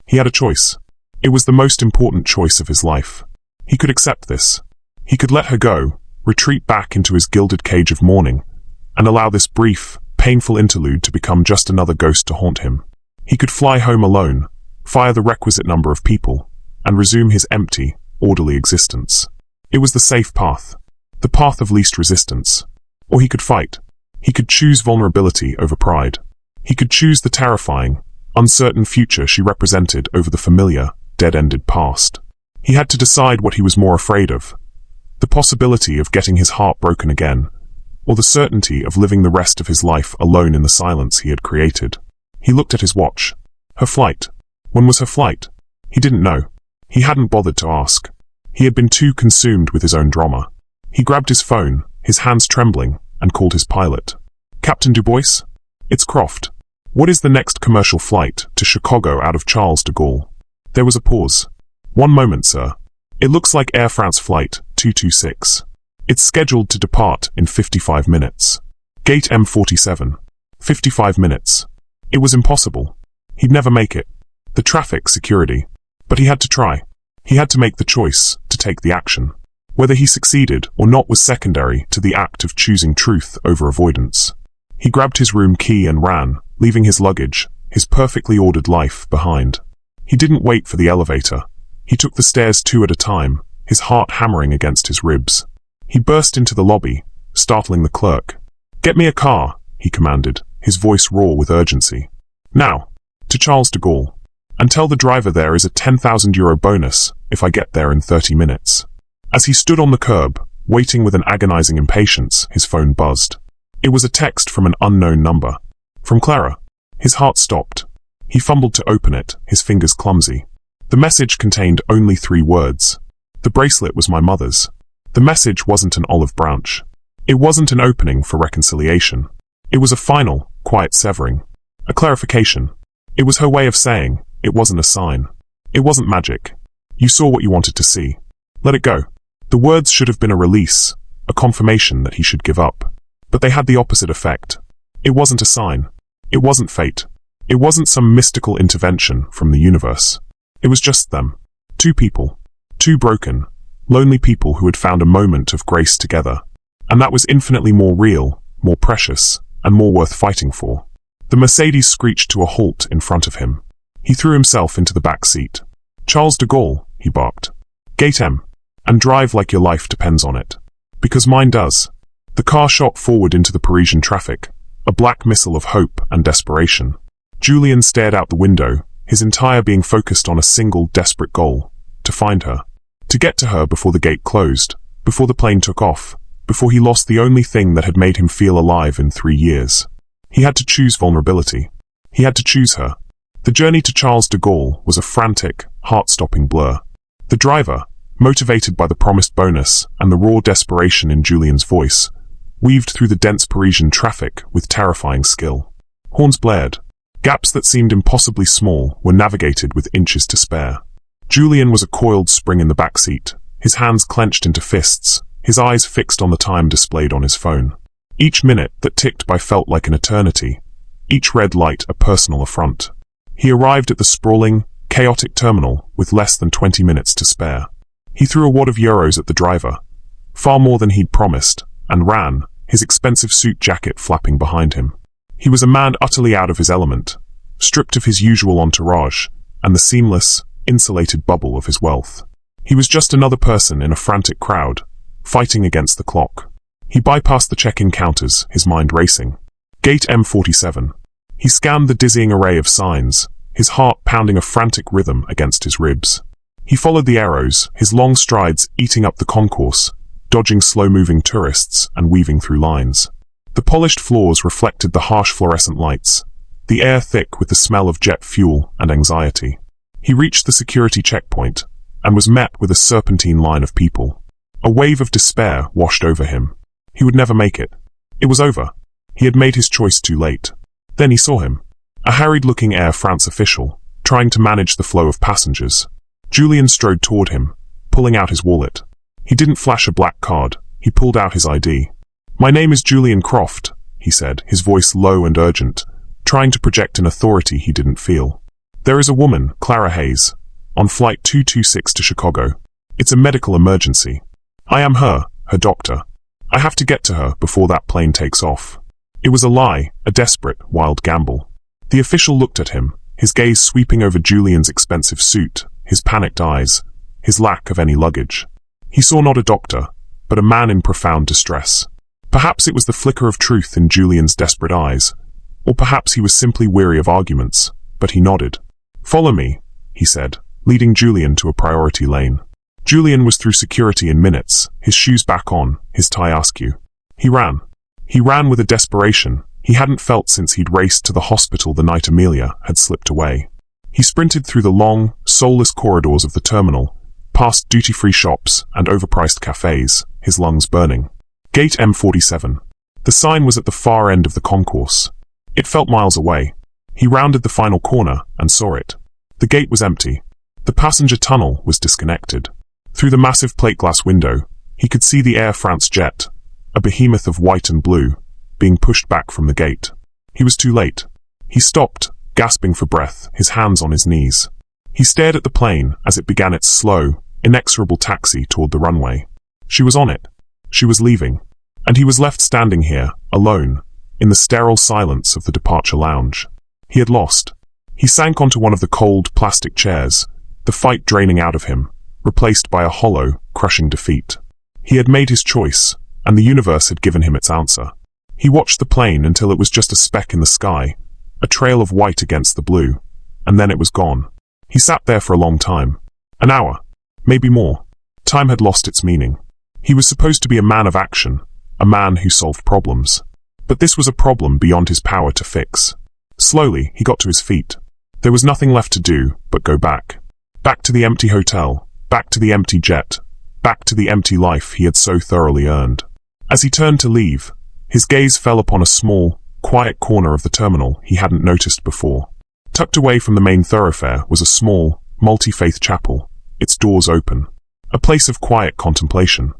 He had a choice. It was the most important choice of his life. He could accept this. He could let her go, retreat back into his gilded cage of mourning, and allow this brief, painful interlude to become just another ghost to haunt him. He could fly home alone, fire the requisite number of people, and resume his empty, orderly existence. It was the safe path, the path of least resistance. Or he could fight. He could choose vulnerability over pride. He could choose the terrifying, uncertain future she represented over the familiar, dead-ended past. He had to decide what he was more afraid of: the possibility of getting his heart broken again, or the certainty of living the rest of his life alone in the silence he had created. He looked at his watch. Her flight. When was her flight? He didn't know. He hadn't bothered to ask. He had been too consumed with his own drama. He grabbed his phone, his hands trembling, and called his pilot. "Captain Dubois? It's Croft. What is the next commercial flight to Chicago out of Charles de Gaulle?" There was a pause. "1 moment, sir. It looks like Air France Flight 226. It's scheduled to depart in 55 minutes. Gate M47. 55 minutes. It was impossible. He'd never make it. The traffic, security. But he had to try. He had to make the choice, to take the action. Whether he succeeded or not was secondary to the act of choosing truth over avoidance. He grabbed his room key and ran, leaving his luggage, his perfectly ordered life, behind. He didn't wait for the elevator. He took the stairs 2 at a time, his heart hammering against his ribs. He burst into the lobby, startling the clerk. "Get me a car," he commanded, his voice raw with urgency. "Now, to Charles de Gaulle. And tell the driver there is a €10,000 bonus if I get there in 30 minutes. As he stood on the curb, waiting with an agonizing impatience, his phone buzzed. It was a text from an unknown number. From Clara. His heart stopped. He fumbled to open it, his fingers clumsy. The message contained only 3 words. The bracelet was my mother's. The message wasn't an olive branch. It wasn't an opening for reconciliation. It was a final, quiet severing. A clarification. It was her way of saying, it wasn't a sign. It wasn't magic. You saw what you wanted to see. Let it go. The words should have been a release, a confirmation that he should give up. But they had the opposite effect. It wasn't a sign. It wasn't fate. It wasn't some mystical intervention from the universe. It was just them. 2 people. 2 broken, lonely people who had found a moment of grace together. And that was infinitely more real, more precious, and more worth fighting for. The Mercedes screeched to a halt in front of him. He threw himself into the back seat. "Charles de Gaulle," he barked. "Gate M. And drive like your life depends on it. Because mine does." The car shot forward into the Parisian traffic, a black missile of hope and desperation. Julian stared out the window, his entire being focused on a single desperate goal: to find her. To get to her before the gate closed, before the plane took off, before he lost the only thing that had made him feel alive in 3 years. He had to choose vulnerability. He had to choose her. The journey to Charles de Gaulle was a frantic, heart-stopping blur. The driver, motivated by the promised bonus and the raw desperation in Julian's voice, weaved through the dense Parisian traffic with terrifying skill. Horns blared. Gaps that seemed impossibly small were navigated with inches to spare. Julian was a coiled spring in the back seat, his hands clenched into fists, his eyes fixed on the time displayed on his phone. Each minute that ticked by felt like an eternity, each red light a personal affront. He arrived at the sprawling, chaotic terminal with less than 20 minutes to spare. He threw a wad of euros at the driver, far more than he'd promised, and ran, his expensive suit jacket flapping behind him. He was a man utterly out of his element, stripped of his usual entourage, and the seamless, insulated bubble of his wealth. He was just another person in a frantic crowd, fighting against the clock. He bypassed the check-in counters, his mind racing. Gate M47. He scanned the dizzying array of signs, his heart pounding a frantic rhythm against his ribs. He followed the arrows, his long strides eating up the concourse, dodging slow-moving tourists and weaving through lines. The polished floors reflected the harsh fluorescent lights, the air thick with the smell of jet fuel and anxiety. He reached the security checkpoint and was met with a serpentine line of people. A wave of despair washed over him. He would never make it. It was over. He had made his choice too late. Then he saw him. A harried-looking Air France official, trying to manage the flow of passengers. Julian strode toward him, pulling out his wallet. He didn't flash a black card. He pulled out his ID. "My name is Julian Croft," he said, his voice low and urgent, trying to project an authority he didn't feel. "There is a woman, Clara Hayes, on flight 226 to Chicago. It's a medical emergency. I am her doctor. I have to get to her before that plane takes off." It was a lie, a desperate, wild gamble. The official looked at him, his gaze sweeping over Julian's expensive suit, his panicked eyes, his lack of any luggage. He saw not a doctor, but a man in profound distress. Perhaps it was the flicker of truth in Julian's desperate eyes, or perhaps he was simply weary of arguments, but he nodded. "Follow me," he said, leading Julian to a priority lane. Julian was through security in minutes, his shoes back on, his tie askew. He ran. He ran with a desperation he hadn't felt since he'd raced to the hospital the night Amelia had slipped away. He sprinted through the long, soulless corridors of the terminal, past duty-free shops and overpriced cafes, his lungs burning. Gate M47. The sign was at the far end of the concourse. It felt miles away. He rounded the final corner and saw it. The gate was empty. The passenger tunnel was disconnected. Through the massive plate glass window, he could see the Air France jet, a behemoth of white and blue, being pushed back from the gate. He was too late. He stopped, gasping for breath, his hands on his knees. He stared at the plane as it began its slow, inexorable taxi toward the runway. She was on it. She was leaving. And he was left standing here, alone, in the sterile silence of the departure lounge. He had lost. He sank onto one of the cold, plastic chairs, the fight draining out of him, replaced by a hollow, crushing defeat. He had made his choice, and the universe had given him its answer. He watched the plane until it was just a speck in the sky, a trail of white against the blue, and then it was gone. He sat there for a long time. An hour. Maybe more. Time had lost its meaning. He was supposed to be a man of action, a man who solved problems. But this was a problem beyond his power to fix. Slowly, he got to his feet. There was nothing left to do but go back. Back to the empty hotel, back to the empty jet, back to the empty life he had so thoroughly earned. As he turned to leave, his gaze fell upon a small, quiet corner of the terminal he hadn't noticed before. Tucked away from the main thoroughfare was a small, multi-faith chapel, its doors open. A place of quiet contemplation.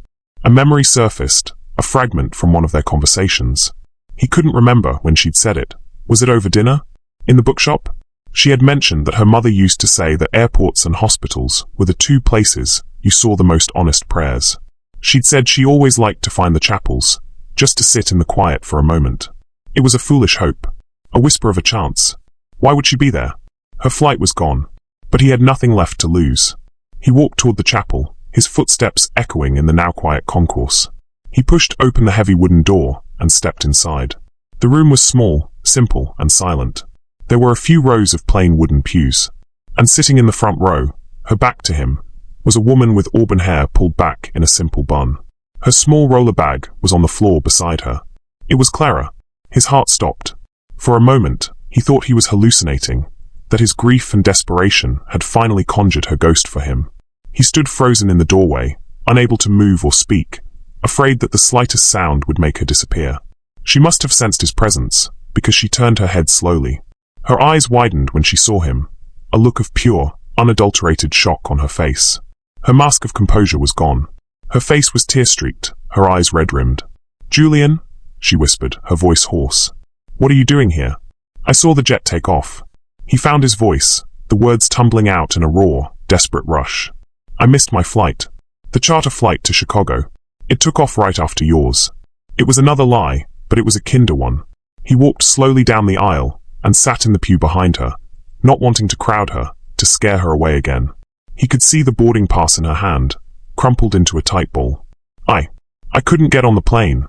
A memory surfaced, a fragment from one of their conversations. He couldn't remember when she'd said it. Was it over dinner? In the bookshop? She had mentioned that her mother used to say that airports and hospitals were the two places you saw the most honest prayers. She'd said she always liked to find the chapels, just to sit in the quiet for a moment. It was a foolish hope, a whisper of a chance. Why would she be there? Her flight was gone, but he had nothing left to lose. He walked toward the chapel, his footsteps echoing in the now quiet concourse. He pushed open the heavy wooden door and stepped inside. The room was small, simple, and silent. There were a few rows of plain wooden pews, and sitting in the front row, her back to him, was a woman with auburn hair pulled back in a simple bun. Her small roller bag was on the floor beside her. It was Clara. His heart stopped. For a moment, he thought he was hallucinating, that his grief and desperation had finally conjured her ghost for him. He stood frozen in the doorway, unable to move or speak, afraid that the slightest sound would make her disappear. She must have sensed his presence, because she turned her head slowly. Her eyes widened when she saw him, a look of pure, unadulterated shock on her face. Her mask of composure was gone. Her face was tear-streaked, her eyes red-rimmed. "Julian," she whispered, her voice hoarse. "What are you doing here?" "I saw the jet take off." He found his voice, the words tumbling out in a raw, desperate rush. "I missed my flight. The charter flight to Chicago. It took off right after yours." It was another lie, but it was a kinder one. He walked slowly down the aisle and sat in the pew behind her, not wanting to crowd her, to scare her away again. He could see the boarding pass in her hand, crumpled into a tight ball. I couldn't get on the plane,"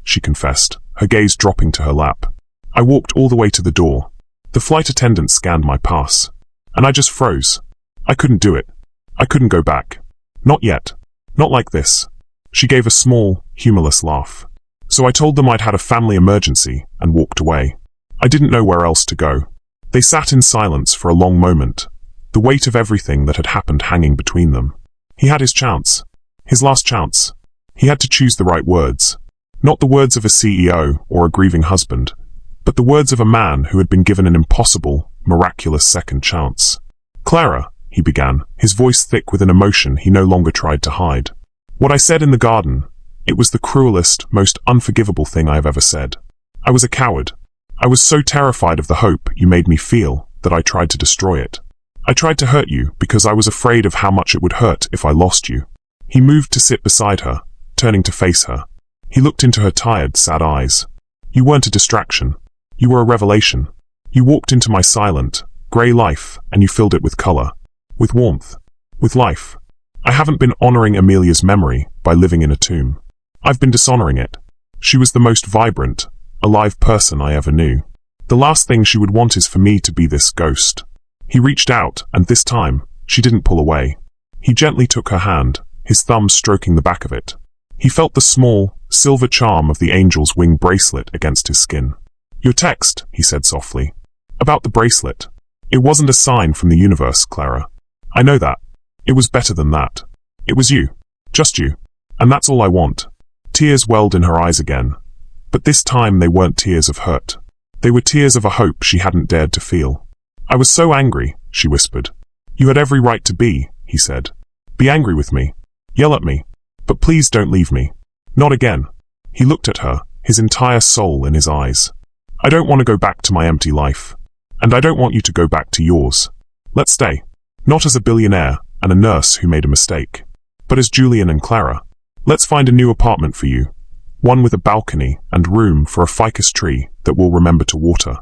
she confessed, her gaze dropping to her lap. "I walked all the way to the door. The flight attendant scanned my pass. And I just froze. I couldn't do it. I couldn't go back. Not yet. Not like this." She gave a small, humorless laugh. "So I told them I'd had a family emergency and walked away. I didn't know where else to go." They sat in silence for a long moment, the weight of everything that had happened hanging between them. He had his chance. His last chance. He had to choose the right words. Not the words of a CEO or a grieving husband, but the words of a man who had been given an impossible, miraculous second chance. "Clara," he began, his voice thick with an emotion he no longer tried to hide. "What I said in the garden, it was the cruelest, most unforgivable thing I have ever said. I was a coward. I was so terrified of the hope you made me feel that I tried to destroy it. I tried to hurt you because I was afraid of how much it would hurt if I lost you." He moved to sit beside her, turning to face her. He looked into her tired, sad eyes. "You weren't a distraction. You were a revelation. You walked into my silent, grey life, and you filled it with colour, with warmth, with life. I haven't been honouring Amelia's memory by living in a tomb. I've been dishonouring it. She was the most vibrant, alive person I ever knew. The last thing she would want is for me to be this ghost." He reached out, and this time, she didn't pull away. He gently took her hand, his thumb stroking the back of it. He felt the small, silver charm of the angel's wing bracelet against his skin. "Your text," he said softly. "About the bracelet. It wasn't a sign from the universe, Clara. I know that. It was better than that. It was you. Just you. And that's all I want." Tears welled in her eyes again. But this time they weren't tears of hurt. They were tears of a hope she hadn't dared to feel. "I was so angry," she whispered. "You had every right to be," he said. "Be angry with me. Yell at me. But please don't leave me. Not again." He looked at her, his entire soul in his eyes. "I don't want to go back to my empty life. And I don't want you to go back to yours. Let's stay. Not as a billionaire and a nurse who made a mistake, but as Julian and Clara. Let's find a new apartment for you. One with a balcony and room for a ficus tree that we'll remember to water.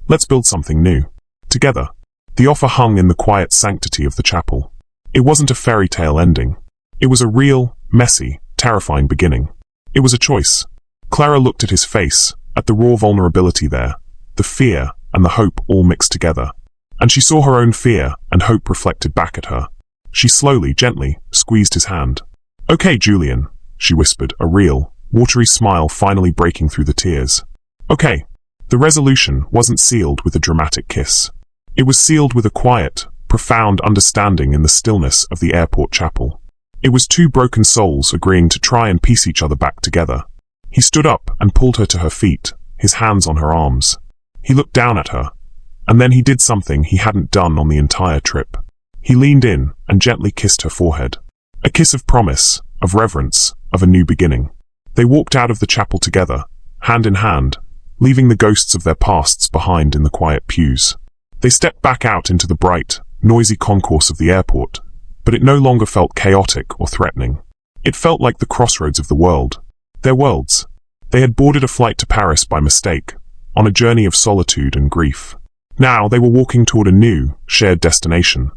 Let's build something new. Together. The offer hung in the quiet sanctity of the chapel. It wasn't a fairy tale ending. It was a real, messy, terrifying beginning. It was a choice. Clara looked at his face, at the raw vulnerability there, the fear and the hope all mixed together. And she saw her own fear and hope reflected back at her. She slowly, gently, squeezed his hand. "Okay, Julian," she whispered, a real, watery smile finally breaking through the tears. "Okay." The resolution wasn't sealed with a dramatic kiss. It was sealed with a quiet, profound understanding in the stillness of the airport chapel. It was two broken souls agreeing to try and piece each other back together. He stood up and pulled her to her feet, his hands on her arms. He looked down at her, and then he did something he hadn't done on the entire trip. He leaned in and gently kissed her forehead. A kiss of promise, of reverence, of a new beginning. They walked out of the chapel together, hand in hand, leaving the ghosts of their pasts behind in the quiet pews. They stepped back out into the bright, noisy concourse of the airport, but it no longer felt chaotic or threatening. It felt like the crossroads of the world. Their worlds. They had boarded a flight to Paris by mistake, on a journey of solitude and grief. Now they were walking toward a new, shared destination,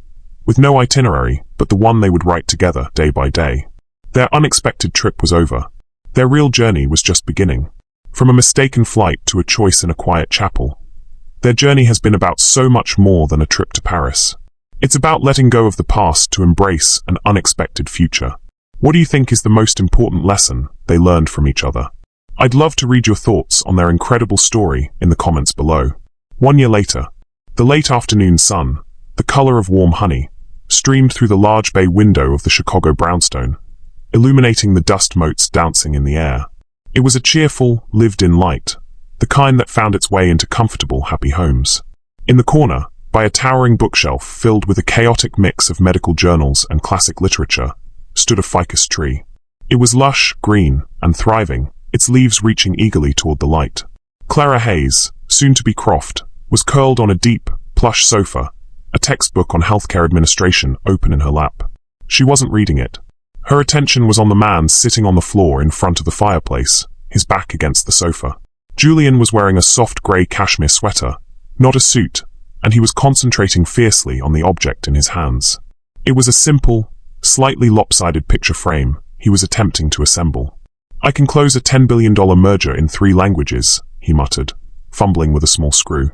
with no itinerary but the one they would write together day by day. Their unexpected trip was over. Their real journey was just beginning. From a mistaken flight to a choice in a quiet chapel. Their journey has been about so much more than a trip to Paris. It's about letting go of the past to embrace an unexpected future. What do you think is the most important lesson they learned from each other? I'd love to read your thoughts on their incredible story in the comments below. 1 year later, the late afternoon sun, the color of warm honey, streamed through the large bay window of the Chicago brownstone, illuminating the dust motes dancing in the air. It was a cheerful, lived-in light, the kind that found its way into comfortable, happy homes. In the corner, by a towering bookshelf filled with a chaotic mix of medical journals and classic literature, stood a ficus tree. It was lush, green, and thriving, its leaves reaching eagerly toward the light. Clara Hayes, soon to be Croft, was curled on a deep, plush sofa, a textbook on healthcare administration open in her lap. She wasn't reading it. Her attention was on the man sitting on the floor in front of the fireplace, his back against the sofa. Julian was wearing a soft grey cashmere sweater, not a suit, and he was concentrating fiercely on the object in his hands. It was a simple, slightly lopsided picture frame he was attempting to assemble. "I can close a $10 billion merger in 3 languages, he muttered, fumbling with a small screw.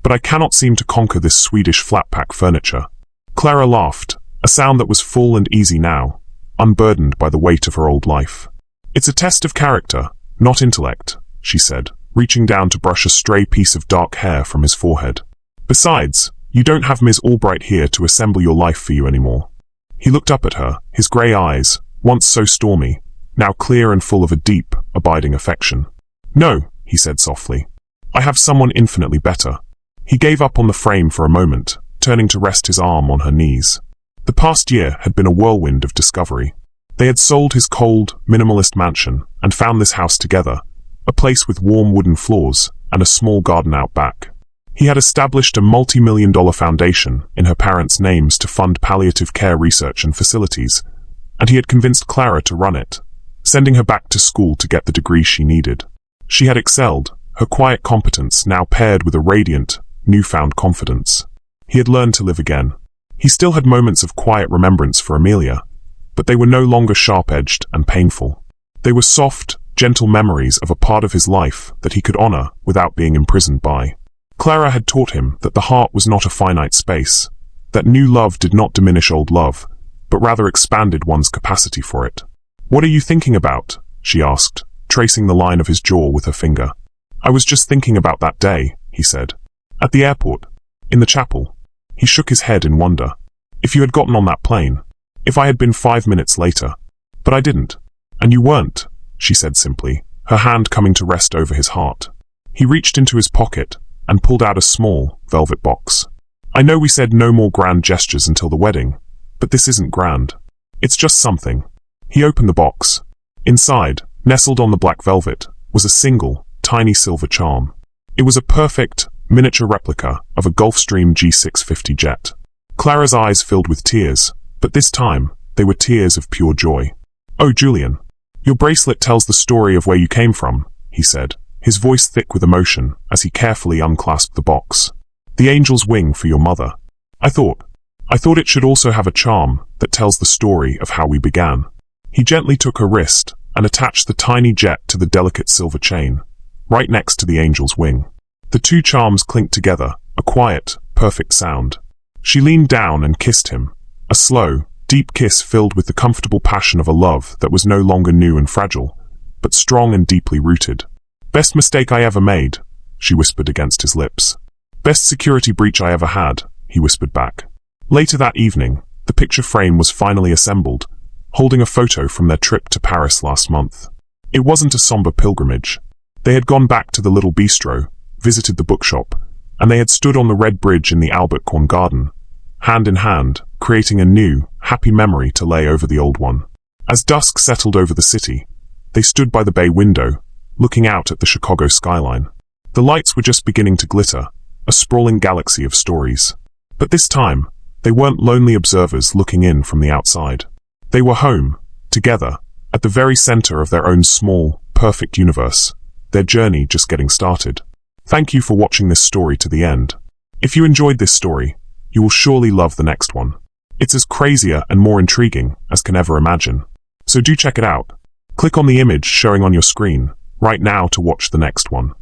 "But I cannot seem to conquer this Swedish flat-pack furniture." Clara laughed, a sound that was full and easy now, unburdened by the weight of her old life. "It's a test of character, not intellect," she said, reaching down to brush a stray piece of dark hair from his forehead. "Besides, you don't have Ms. Albright here to assemble your life for you anymore." He looked up at her, his grey eyes, once so stormy, now clear and full of a deep, abiding affection. "No," he said softly. "I have someone infinitely better." He gave up on the frame for a moment, turning to rest his arm on her knees. The past year had been a whirlwind of discovery. They had sold his cold, minimalist mansion and found this house together, a place with warm wooden floors and a small garden out back. He had established a multi-million-dollar foundation in her parents' names to fund palliative care research and facilities, and he had convinced Clara to run it, sending her back to school to get the degree she needed. She had excelled, her quiet competence now paired with a radiant, newfound confidence. He had learned to live again. He still had moments of quiet remembrance for Amelia, but they were no longer sharp-edged and painful. They were soft, gentle memories of a part of his life that he could honor without being imprisoned by. Clara had taught him that the heart was not a finite space, that new love did not diminish old love, but rather expanded one's capacity for it. "What are you thinking about?" she asked, tracing the line of his jaw with her finger. "I was just thinking about that day," he said. "At the airport. In the chapel." He shook his head in wonder. "If you had gotten on that plane. If I had been 5 minutes later. But I didn't." "And you weren't," she said simply, her hand coming to rest over his heart. He reached into his pocket and pulled out a small, velvet box. "I know we said no more grand gestures until the wedding, but this isn't grand. It's just something." He opened the box. Inside, nestled on the black velvet, was a single, tiny silver charm. It was a perfect, miniature replica of a Gulfstream G650 jet. Clara's eyes filled with tears, but this time, they were tears of pure joy. "Oh, Julian, Your bracelet tells the story of where you came from, he said, his voice thick with emotion as he carefully unclasped the box. The angel's wing for your mother. I thought it should also have a charm that tells the story of how we began. He gently took her wrist and attached the tiny jet to the delicate silver chain, right next to the angel's wing. The two charms clinked together, a quiet, perfect sound. She leaned down and kissed him, a slow, deep kiss filled with the comfortable passion of a love that was no longer new and fragile, but strong and deeply rooted. Best mistake I ever made, she whispered against his lips. Best security breach I ever had, he whispered back. Later that evening, the picture frame was finally assembled, holding a photo from their trip to Paris last month. It wasn't a somber pilgrimage. They had gone back to the little bistro, visited the bookshop, and they had stood on the red bridge in the Albertcorn garden, hand in hand, creating a new, happy memory to lay over the old one. As dusk settled over the city, they stood by the bay window, looking out at the Chicago skyline. The lights were just beginning to glitter, a sprawling galaxy of stories. But this time, they weren't lonely observers looking in from the outside. They were home, together, at the very center of their own small, perfect universe, their journey just getting started. Thank you for watching this story to the end. If you enjoyed this story, you will surely love the next one. It's as crazier and more intriguing as can ever imagine. So do check it out. Click on the image showing on your screen right now to watch the next one.